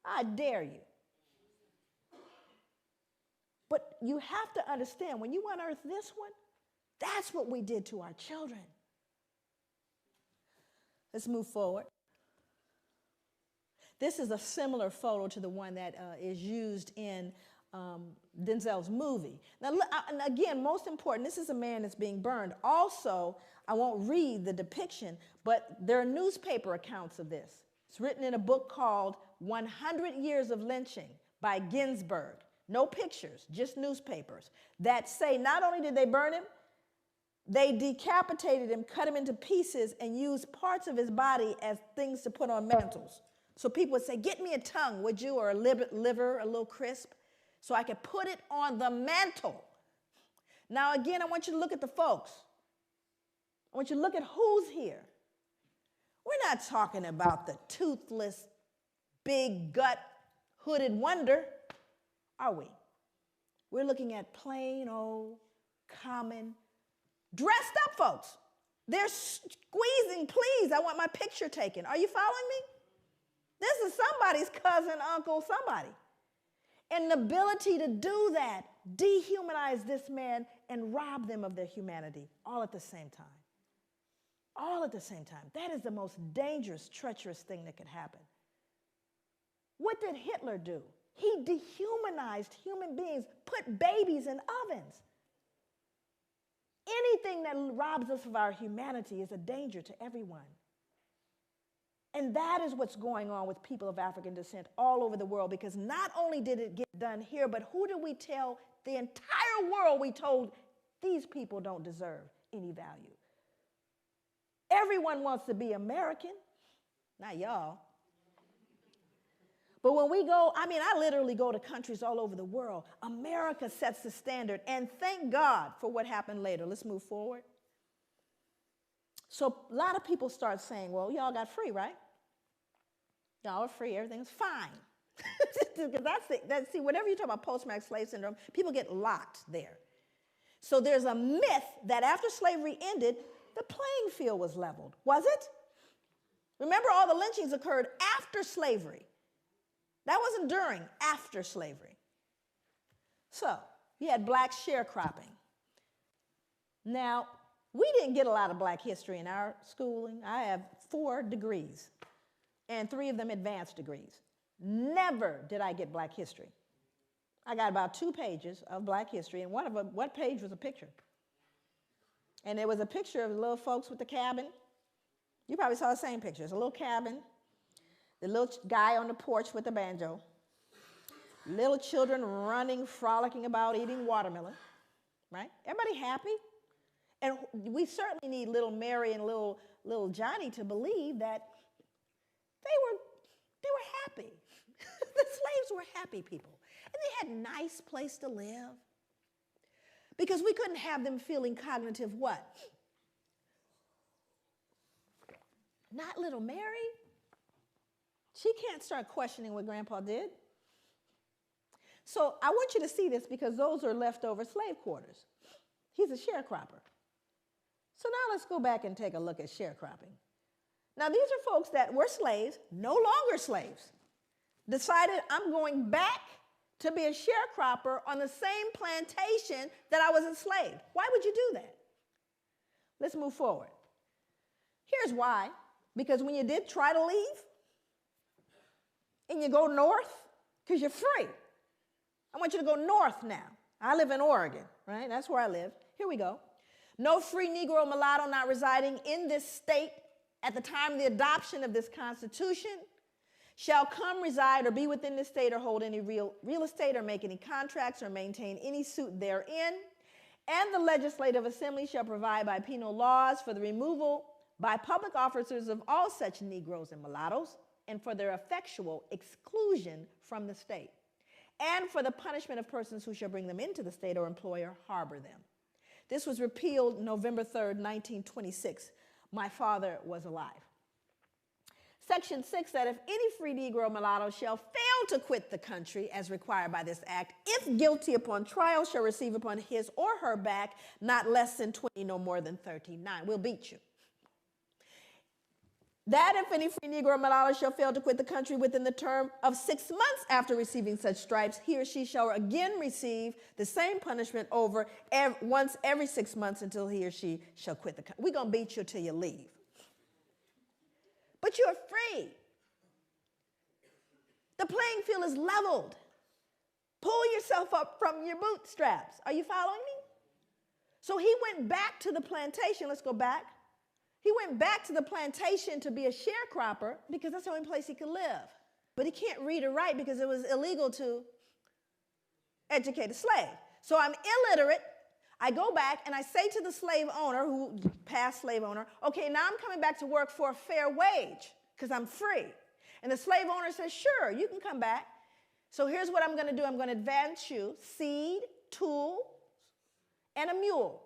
I dare you. But you have to understand, when you unearth this one, that's what we did to our children. Let's move forward. This is a similar photo to the one that is used in Denzel's movie. Now, and again, most important, this is a man that's being burned. Also, I won't read the depiction, but there are newspaper accounts of this. It's written in a book called 100 Years of Lynching by Ginsburg. No pictures, just newspapers that say not only did they burn him, they decapitated him, cut him into pieces, and used parts of his body as things to put on mantles. So people would say, get me a tongue, would you, or a liver, a little crisp, so I could put it on the mantle. Now, again, I want you to look at the folks. I want you to look at who's here. We're not talking about the toothless, big gut, hooded wonder, are we? We're looking at plain old, common, dressed up folks. They're squeezing, please, I want my picture taken. Are you following me? This is somebody's cousin, uncle, somebody. And the ability to do that, dehumanize this man and rob them of their humanity all at the same time. All at the same time. That is the most dangerous, treacherous thing that could happen. What did Hitler do? He dehumanized human beings, put babies in ovens. Anything that robs us of our humanity is a danger to everyone. And that is what's going on with people of African descent all over the world, because not only did it get done here, but who did we tell? The entire world we told these people don't deserve any value. Everyone wants to be American, not y'all. But when we go, I mean, I literally go to countries all over the world. America sets the standard, and thank God for what happened later. Let's move forward. So a lot of people start saying, well, y'all got free, right? Y'all are free, everything's fine. Because see, whenever you talk about post-traumatic slave syndrome, people get locked there. So there's a myth that after slavery ended, the playing field was leveled. Was it? Remember, all the lynchings occurred after slavery. That wasn't during, after slavery. So you had black sharecropping. Now, we didn't get a lot of black history in our schooling. I have 4 degrees, and 3 of them advanced degrees. Never did I get black history. I got about 2 pages of black history, and one of them, what page was a picture? And there was a picture of the little folks with the cabin. You probably saw the same picture. It's a little cabin, the little guy on the porch with the banjo, little children running, frolicking about, eating watermelon, right? Everybody happy? And we certainly need little Mary and little Johnny to believe that they were happy. The slaves were happy people. And they had a nice place to live. Because we couldn't have them feeling cognitive what? Not little Mary. She can't start questioning what Grandpa did. So I want you to see this, because those are leftover slave quarters. He's a sharecropper. So now let's go back and take a look at sharecropping. Now these are folks that were slaves, no longer slaves, decided I'm going back to be a sharecropper on the same plantation that I was enslaved. Why would you do that? Let's move forward. Here's why. Because when you did try to leave, and you go north, because you're free. I want you to go north now. I live in Oregon, right? That's where I live. Here we go. No free Negro mulatto not residing in this state at the time of the adoption of this Constitution shall come reside or be within the state or hold any real estate or make any contracts or maintain any suit therein. And the Legislative Assembly shall provide by penal laws for the removal by public officers of all such Negroes and mulattoes, and for their effectual exclusion from the state, and for the punishment of persons who shall bring them into the state or employ or harbor them. This was repealed November 3rd, 1926. My father was alive. Section 6 said, if any free Negro mulatto shall fail to quit the country as required by this act, if guilty upon trial, shall receive upon his or her back not less than 20, no more than 39. We'll beat you. That if any free Negro mulatto shall fail to quit the country within the term of 6 months after receiving such stripes, he or she shall again receive the same punishment once every 6 months until he or she shall quit the country. We're going to beat you till you leave. But you're free. The playing field is leveled. Pull yourself up from your bootstraps. Are you following me? So he went back to the plantation. Let's go back. He went back to the plantation to be a sharecropper because that's the only place he could live. But he can't read or write because it was illegal to educate a slave. So I'm illiterate. I go back and I say to the slave owner, who past slave owner, okay, now I'm coming back to work for a fair wage because I'm free. And the slave owner says, sure, you can come back. So here's what I'm going to do. I'm going to advance you seed, tools, and a mule.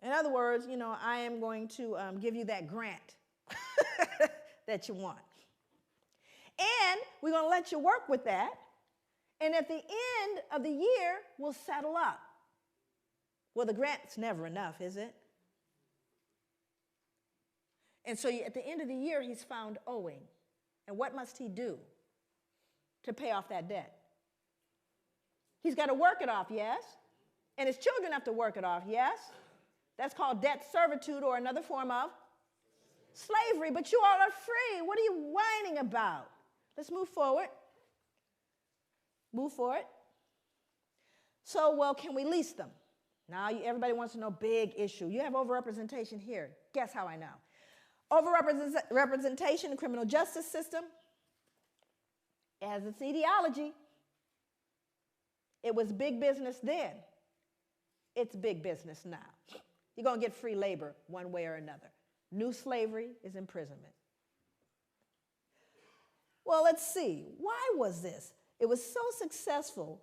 In other words, you know, I am going to give you that grant that you want. And we're going to let you work with that. And at the end of the year, we'll settle up. Well, the grant's never enough, is it? And so at the end of the year, he's found owing. And what must he do to pay off that debt? He's got to work it off, yes? And his children have to work it off, yes? That's called debt servitude, or another form of slavery. But you all are free. What are you whining about? Let's move forward. Move forward. So, well, can we lease them? Now, everybody wants to know big issue. You have overrepresentation here. Guess how I know? Overrepresentation in the criminal justice system as its etiology. It was big business then. It's big business now. You're going to get free labor one way or another. New slavery is imprisonment. Well, let's see. Why was this? It was so successful.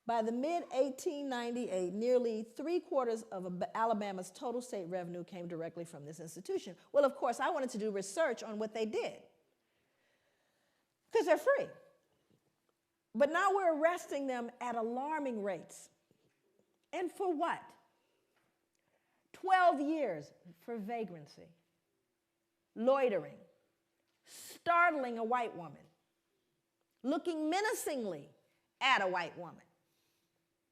By the mid-1898, nearly 3/4 of Alabama's total state revenue came directly from this institution. Well, of course, I wanted to do research on what they did because they're free. But now we're arresting them at alarming rates. And for what? 12 years for vagrancy, loitering, startling a white woman, looking menacingly at a white woman.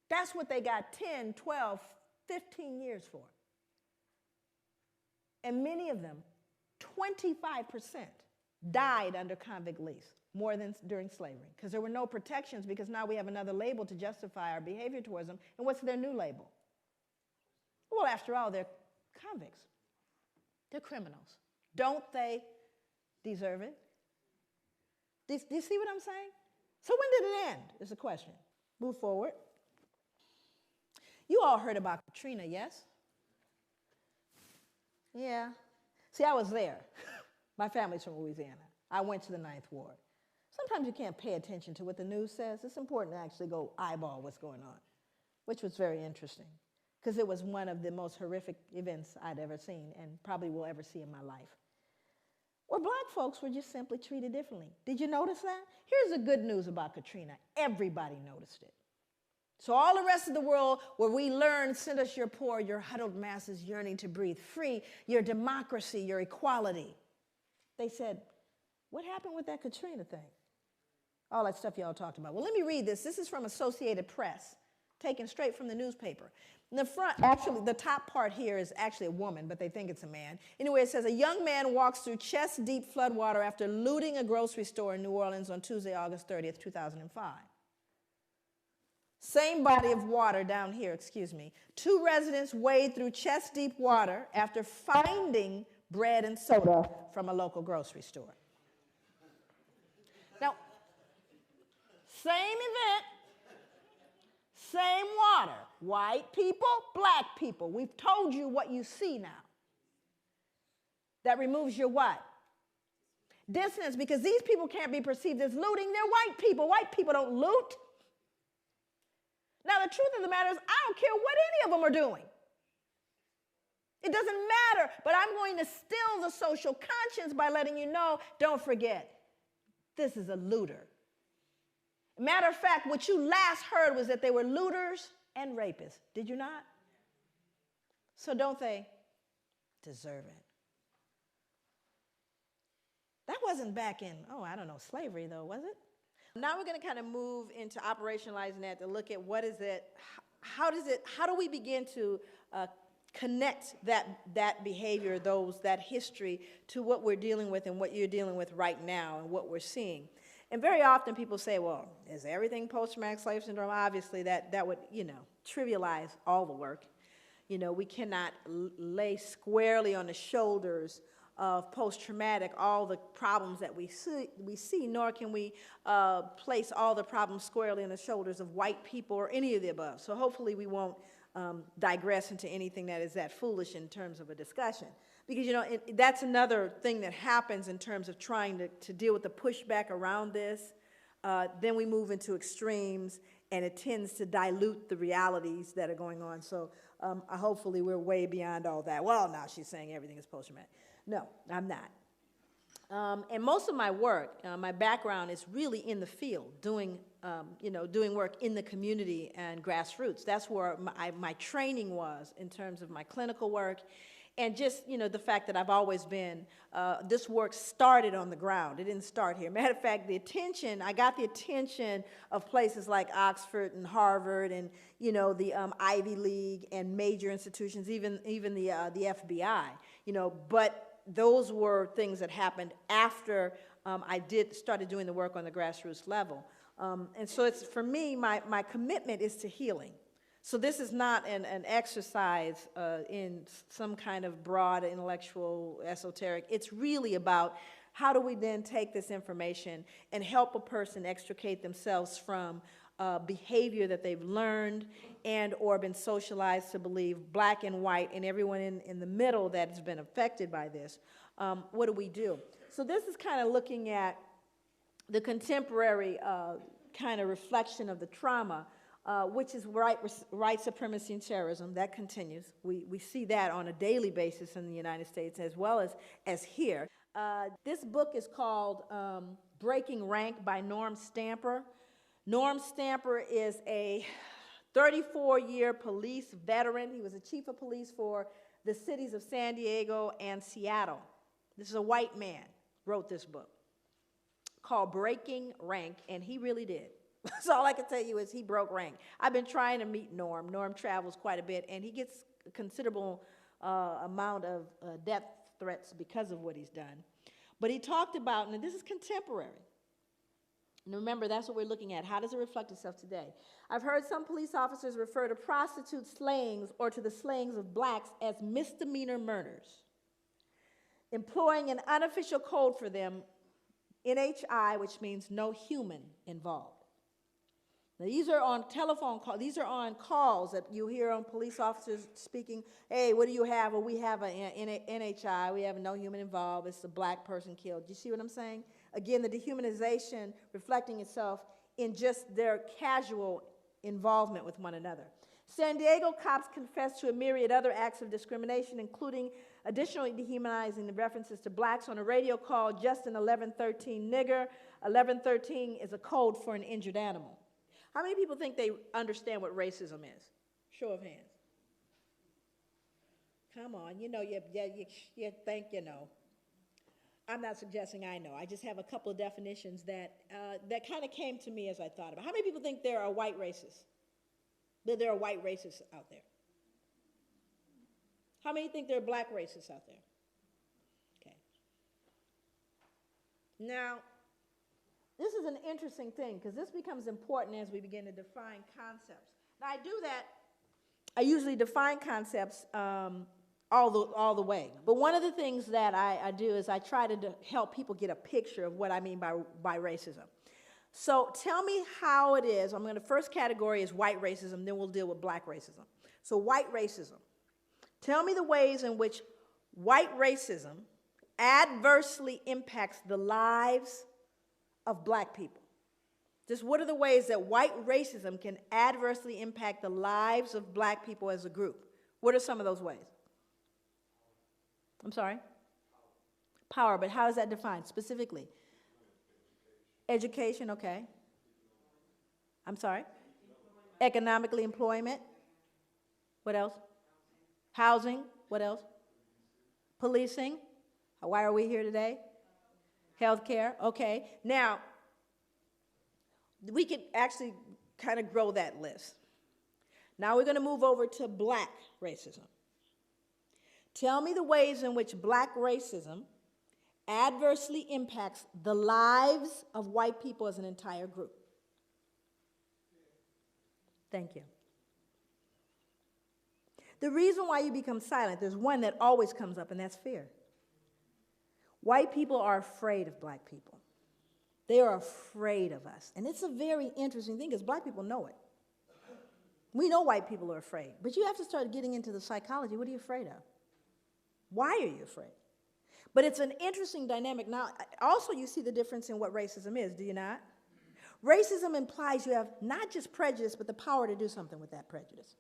That's what they got 10, 12, 15 years for. And many of them, 25%, died under convict lease, more than during slavery, because there were no protections, because now we have another label to justify our behavior towards them. And what's their new label? Well, after all, they're convicts. They're criminals. Don't they deserve it? Do you see what I'm saying? So when did it end, is the question. Move forward. You all heard about Katrina, yes? Yeah. See, I was there. My family's from Louisiana. I went to the 9th Ward. Sometimes you can't pay attention to what the news says. It's important to actually go eyeball what's going on, which was very interesting, because it was one of the most horrific events I'd ever seen and probably will ever see in my life. Well, black folks were just simply treated differently. Did you notice that? Here's the good news about Katrina. Everybody noticed it. So all the rest of the world, where we learned, send us your poor, your huddled masses yearning to breathe free, your democracy, your equality. They said, what happened with that Katrina thing? All that stuff y'all talked about. Well, let me read this. This is from Associated Press, taken straight from the newspaper. In the front, actually, the top part here is actually a woman, but they think it's a man. Anyway, it says, a young man walks through chest-deep floodwater after looting a grocery store in New Orleans on Tuesday, August 30th, 2005. Same body of water down here, excuse me. 2 residents wade through chest-deep water after finding bread and soda from a local grocery store. Now, same event, same water. White people, black people. We've told you what you see now. That removes your what? Dissonance, because these people can't be perceived as looting. They're white people. White people don't loot. Now, the truth of the matter is, I don't care what any of them are doing. It doesn't matter, but I'm going to still the social conscience by letting you know, don't forget, this is a looter. Matter of fact, what you last heard was that they were looters and rapists. Did you not? So don't they deserve it? That wasn't back in, slavery though, was it? Now we're going to kind of move into operationalizing that to look at what is it, how do we begin to connect that behavior, that history to what we're dealing with and what you're dealing with right now and what we're seeing. And very often people say, well, is everything post-traumatic slave syndrome? Obviously, that would, trivialize all the work. We cannot lay squarely on the shoulders of post-traumatic all the problems that we see, nor can we place all the problems squarely on the shoulders of white people or any of the above. So hopefully we won't digress into anything that is that foolish in terms of a discussion. Because, that's another thing that happens in terms of trying to deal with the pushback around this. Then we move into extremes, and it tends to dilute the realities that are going on. So hopefully we're way beyond all that. Well, now she's saying everything is post-traumatic. No, I'm not. And most of my work, my background is really in the field, doing work in the community and grassroots. That's where my training was in terms of my clinical work. And just, the fact that I've always been, this work started on the ground. It didn't start here. Matter of fact, I got the attention of places like Oxford and Harvard and, the Ivy League and major institutions, even the FBI, but those were things that happened after I started doing the work on the grassroots level. And so for me, my commitment is to healing. So this is not an exercise in some kind of broad intellectual esoteric. It's really about how do we then take this information and help a person extricate themselves from behavior that they've learned and or been socialized to believe, black and white, and everyone in the middle that has been affected by this. What do we do? So this is kind of looking at the contemporary kind of reflection of the trauma, which is white supremacy and terrorism. That continues. We see that on a daily basis in the United States as well as here. This book is called Breaking Rank by Norm Stamper. Norm Stamper is a 34-year police veteran. He was a chief of police for the cities of San Diego and Seattle. This is a white man wrote this book called Breaking Rank, and he really did. So all I can tell you is he broke rank. I've been trying to meet Norm. Norm travels quite a bit, and he gets a considerable amount of death threats because of what he's done. But he talked about, and this is contemporary, and remember, that's what we're looking at. How does it reflect itself today? I've heard some police officers refer to prostitute slayings or to the slayings of blacks as misdemeanor murders, employing an unofficial code for them, NHI, which means no human involved. Now, these are on telephone calls. These are on calls that you hear on police officers speaking, hey, what do you have? Well, we have an NHI. We have no human involved. It's a black person killed. Do you see what I'm saying? Again, the dehumanization reflecting itself in just their casual involvement with one another. San Diego cops confessed to a myriad other acts of discrimination, including additionally dehumanizing the references to blacks on a radio call, Justin 1113 nigger. 1113 is a code for an injured animal. How many people think they understand what racism is? Show of hands. Come on, you think you know. I'm not suggesting I know. I just have a couple of definitions that kind of came to me as I thought about. How many people think there are white racists? That there are white racists out there? How many think there are black racists out there? Okay. Now, this is an interesting thing because this becomes important as we begin to define concepts. Now, I do that. I usually define concepts all the way. But one of the things that I do is I try to help people get a picture of what I mean by racism. So tell me how it is. The first category is white racism, then we'll deal with black racism. So white racism. Tell me the ways in which white racism adversely impacts the lives of black people. Just what are the ways that white racism can adversely impact the lives of black people as a group? What are some of those ways? I'm sorry? Power, but how is that defined specifically? Education, okay. I'm sorry? Economically, employment. What else? Housing, what else? Policing. Why are we here today? Healthcare, okay. Now, we could actually kind of grow that list. Now we're going to move over to black racism. Tell me the ways in which black racism adversely impacts the lives of white people as an entire group. Thank you. The reason why you become silent, there's one that always comes up, and that's fear. White people are afraid of black people. They are afraid of us. And it's a very interesting thing because black people know it. We know white people are afraid, but you have to start getting into the psychology. What are you afraid of? Why are you afraid? But it's an interesting dynamic. Now, also you see the difference in what racism is, do you not? Racism implies you have not just prejudice, but the power to do something with that prejudice.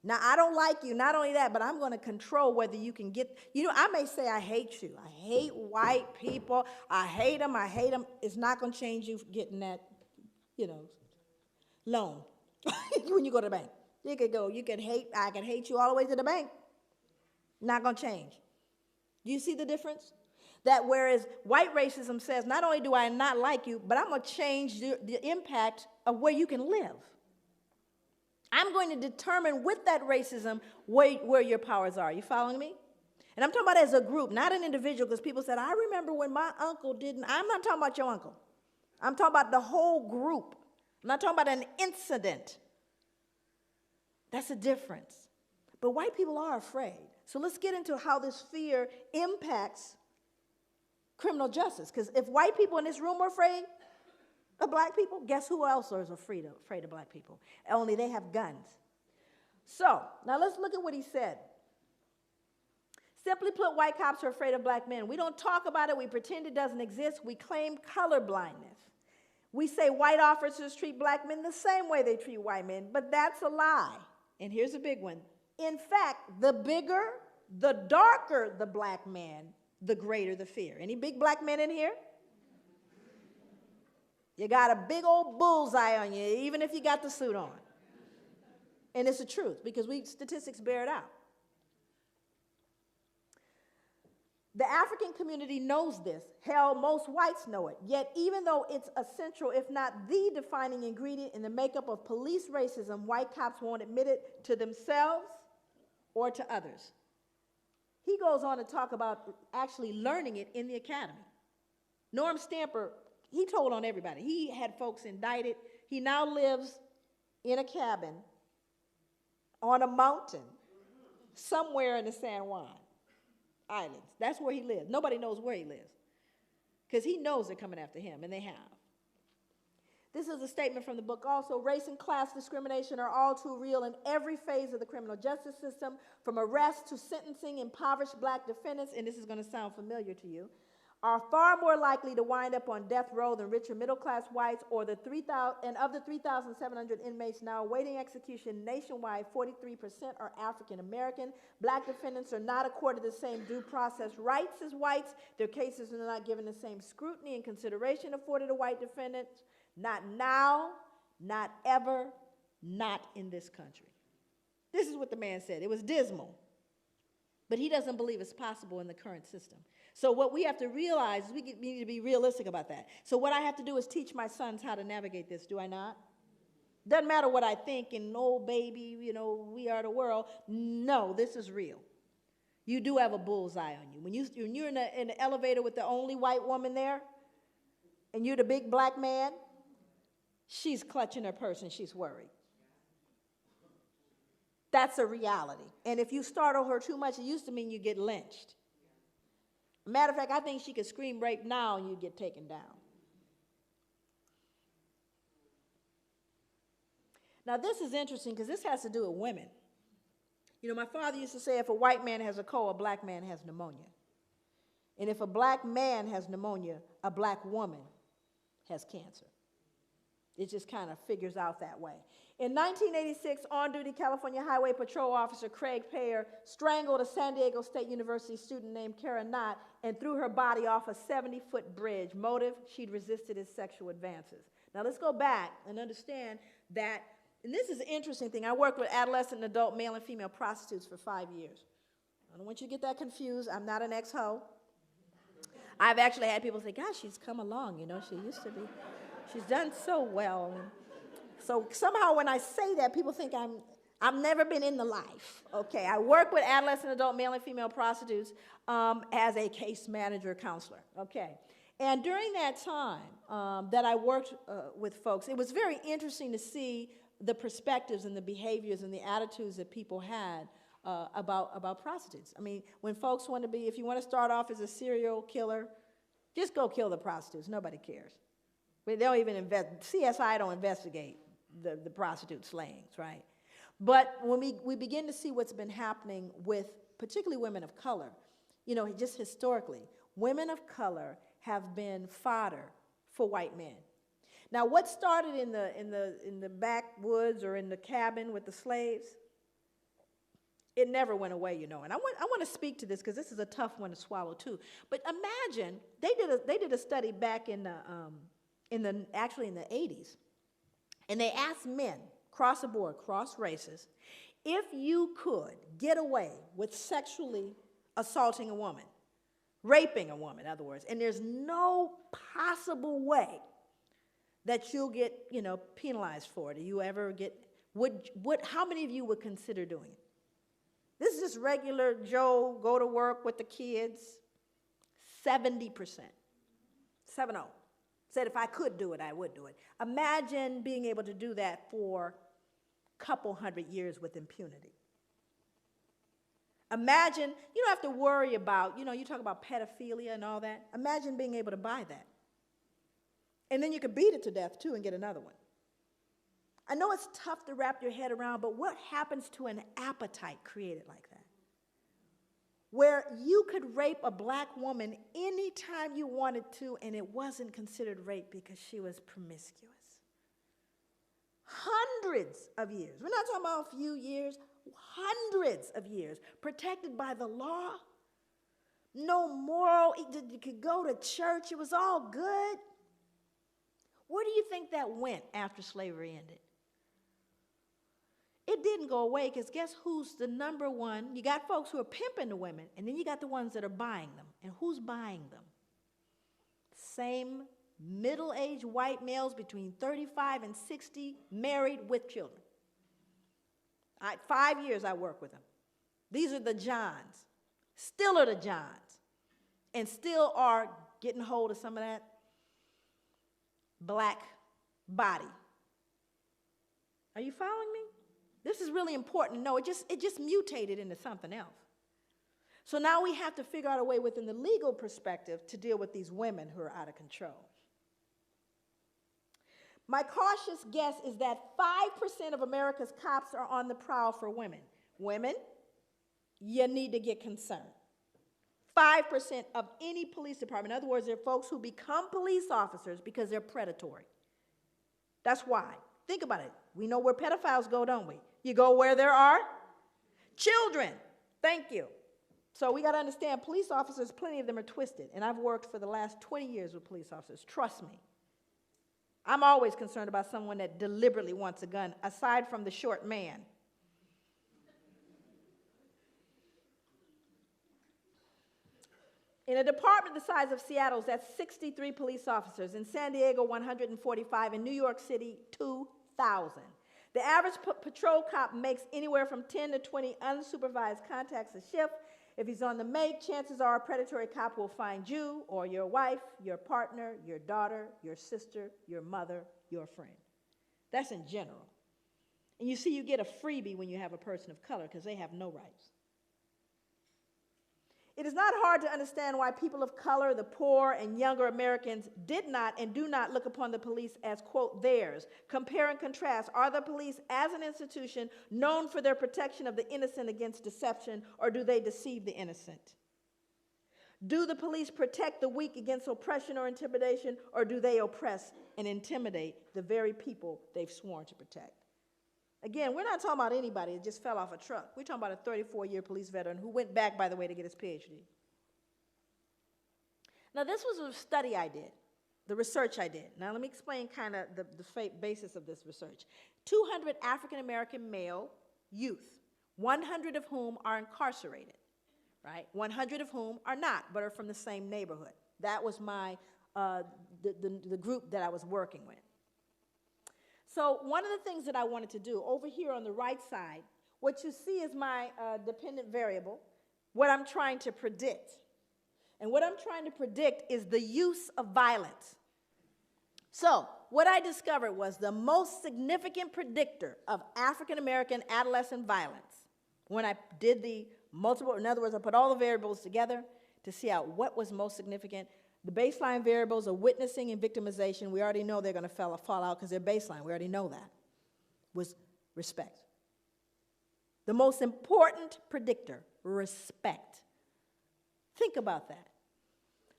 Now, I don't like you, not only that, but I'm going to control whether you can get, I may say I hate you. I hate white people. I hate them. It's not going to change you getting that, loan when you go to the bank. I can hate you all the way to the bank. Not going to change. Do you see the difference? That whereas white racism says, not only do I not like you, but I'm going to change the impact of where you can live. I'm going to determine with that racism where your powers are. You following me? And I'm talking about as a group, not an individual, because people said, I remember when my uncle didn't. I'm not talking about your uncle. I'm talking about the whole group. I'm not talking about an incident. That's a difference. But white people are afraid. So let's get into how this fear impacts criminal justice. Because if white people in this room are afraid of black people, guess who else is afraid of black people? Only they have guns. So, now let's look at what he said. Simply put, white cops are afraid of black men. We don't talk about it. We pretend it doesn't exist. We claim color blindness. We say white officers treat black men the same way they treat white men, but that's a lie. And here's a big one. In fact, the bigger, the darker the black man, the greater the fear. Any big black men in here? You got a big old bullseye on you, even if you got the suit on. And it's the truth, because statistics bear it out. The African community knows this. Hell, most whites know it. Yet, even though it's essential, if not the defining ingredient in the makeup of police racism, white cops won't admit it to themselves or to others. He goes on to talk about actually learning it in the academy. Norm Stamper, he told on everybody. He had folks indicted. He now lives in a cabin on a mountain somewhere in the San Juan Islands. That's where he lives. Nobody knows where he lives because he knows they're coming after him, and they have. This is a statement from the book also. Race and class discrimination are all too real in every phase of the criminal justice system, from arrest to sentencing. Impoverished black defendants, and this is going to sound familiar to you, are far more likely to wind up on death row than richer middle-class whites, or the 3,000, and of the 3,700 inmates now awaiting execution nationwide, 43% are African American. Black defendants are not accorded the same due process rights as whites. Their cases are not given the same scrutiny and consideration afforded to white defendants. Not now, not ever, not in this country. This is what the man said. It was dismal. But he doesn't believe it's possible in the current system. So what we have to realize is we need to be realistic about that. So what I have to do is teach my sons how to navigate this, do I not? Doesn't matter what I think and, oh, baby, we are the world. No, this is real. You do have a bullseye on you. When you're in the elevator with the only white woman there, and you're the big black man, she's clutching her purse and she's worried. That's a reality. And if you startle her too much, it used to mean you get lynched. Matter of fact, I think she could scream rape now and you'd get taken down. Now, this is interesting because this has to do with women. My father used to say if a white man has a cold, a black man has pneumonia. And if a black man has pneumonia, a black woman has cancer. It just kind of figures out that way. In 1986, on-duty California Highway Patrol Officer Craig Payer strangled a San Diego State University student named Kara Knott and threw her body off a 70-foot bridge. Motive, she'd resisted his sexual advances. Now let's go back and understand that, and this is an interesting thing. I worked with adolescent and adult male and female prostitutes for 5 years. I don't want you to get that confused. I'm not an ex-ho. I've actually had people say, gosh, she's come along, she used to be. She's done so well. So somehow when I say that, people think I've never been in the life, okay? I work with adolescent, adult, male and female prostitutes as a case manager counselor, okay? And during that time that I worked with folks, it was very interesting to see the perspectives and the behaviors and the attitudes that people had about prostitutes. I mean, when folks want to be, if you want to start off as a serial killer, just go kill the prostitutes. Nobody cares. They don't even CSI don't investigate the prostitute slayings, right? But when we begin to see what's been happening with particularly women of color, you know, just historically, women of color have been fodder for white men. Now, what started in the backwoods or in the cabin with the slaves, it never went away, you know. And I want to speak to this because this is a tough one to swallow too. But imagine they did a study back actually in the 80s, and they asked men across the board, cross races, if you could get away with sexually assaulting a woman, raping a woman, in other words, and there's no possible way that you'll get, you know, penalized for it, or you ever get, how many of you would consider doing it? This is just regular Joe, go to work with the kids. 70%. 7-0. Said if I could do it, I would do it. Imagine being able to do that for a couple hundred years with impunity. Imagine, you don't have to worry about, you know, you talk about pedophilia and all that. Imagine being able to buy that. And then you could beat it to death, too, and get another one. I know it's tough to wrap your head around, but what happens to an appetite created like that? Where you could rape a black woman anytime you wanted to, and it wasn't considered rape because she was promiscuous. Hundreds of years. We're not talking about a few years. Hundreds of years. Protected by the law. No moral. You could go to church. It was all good. Where do you think that went after slavery ended? It didn't go away because guess who's the number one? You got folks who are pimping the women, and then you got the ones that are buying them. And who's buying them? Same middle-aged white males between 35 and 60, married with children. 5 years I work with them. These are the Johns. Still are the Johns. And still are getting hold of some of that black body. Are you following me? This is really important to know. It just mutated into something else. So now we have to figure out a way within the legal perspective to deal with these women who are out of control. My cautious guess is that 5% of America's cops are on the prowl for women. Women, you need to get concerned. 5% of any police department. In other words, there are folks who become police officers because they're predatory. That's why. Think about it. We know where pedophiles go, don't we? You go where there are children. Thank you. So we got to understand police officers, plenty of them are twisted. And I've worked for the last 20 years with police officers. Trust me. I'm always concerned about someone that deliberately wants a gun, aside from the short man. In a department the size of Seattle's, that's 63 police officers. In San Diego, 145. In New York City, 2,000. The average patrol cop makes anywhere from 10 to 20 unsupervised contacts a shift. If he's on the make, chances are a predatory cop will find you or your wife, your partner, your daughter, your sister, your mother, your friend. That's in general. And you see, you get a freebie when you have a person of color because they have no rights. It is not hard to understand why people of color, the poor, and younger Americans did not and do not look upon the police as, quote, theirs. Compare and contrast. Are the police, as an institution, known for their protection of the innocent against deception, or do they deceive the innocent? Do the police protect the weak against oppression or intimidation, or do they oppress and intimidate the very people they've sworn to protect? Again, we're not talking about anybody that just fell off a truck. We're talking about a 34-year police veteran who went back, by the way, to get his PhD. Now, this was a study I did, the research I did. Now, let me explain kind of the basis of this research. 200 African-American male youth, 100 of whom are incarcerated, right? 100 of whom are not, but are from the same neighborhood. That was my, the group that I was working with. So one of the things that I wanted to do over here on the right side, what you see is my dependent variable, what I'm trying to predict. And what I'm trying to predict is the use of violence. So what I discovered was the most significant predictor of African American adolescent violence, when I did the multiple, in other words, I put all the variables together to see out what was most significant. The baseline variables of witnessing and victimization, we already know they're going to fall out because they're baseline. We already know that, was respect. The most important predictor, respect. Think about that.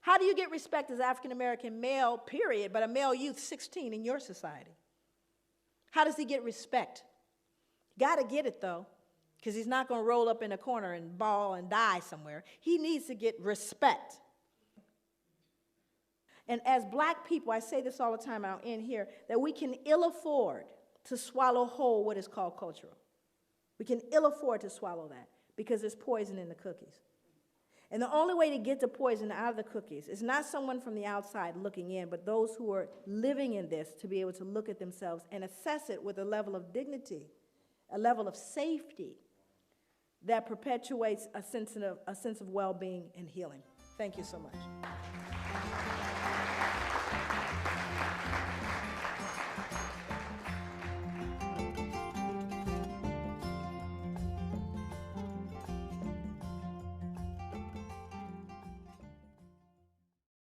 How do you get respect as African-American male, period, but a male youth 16 in your society? How does he get respect? Got to get it, though, because he's not going to roll up in a corner and bawl and die somewhere. He needs to get respect. And as black people, I say this all the time out in here, that we can ill afford to swallow whole what is called cultural. We can ill afford to swallow that because there's poison in the cookies. And the only way to get the poison out of the cookies is not someone from the outside looking in, but those who are living in this to be able to look at themselves and assess it with a level of dignity, a level of safety that perpetuates a sense of well-being and healing. Thank you so much.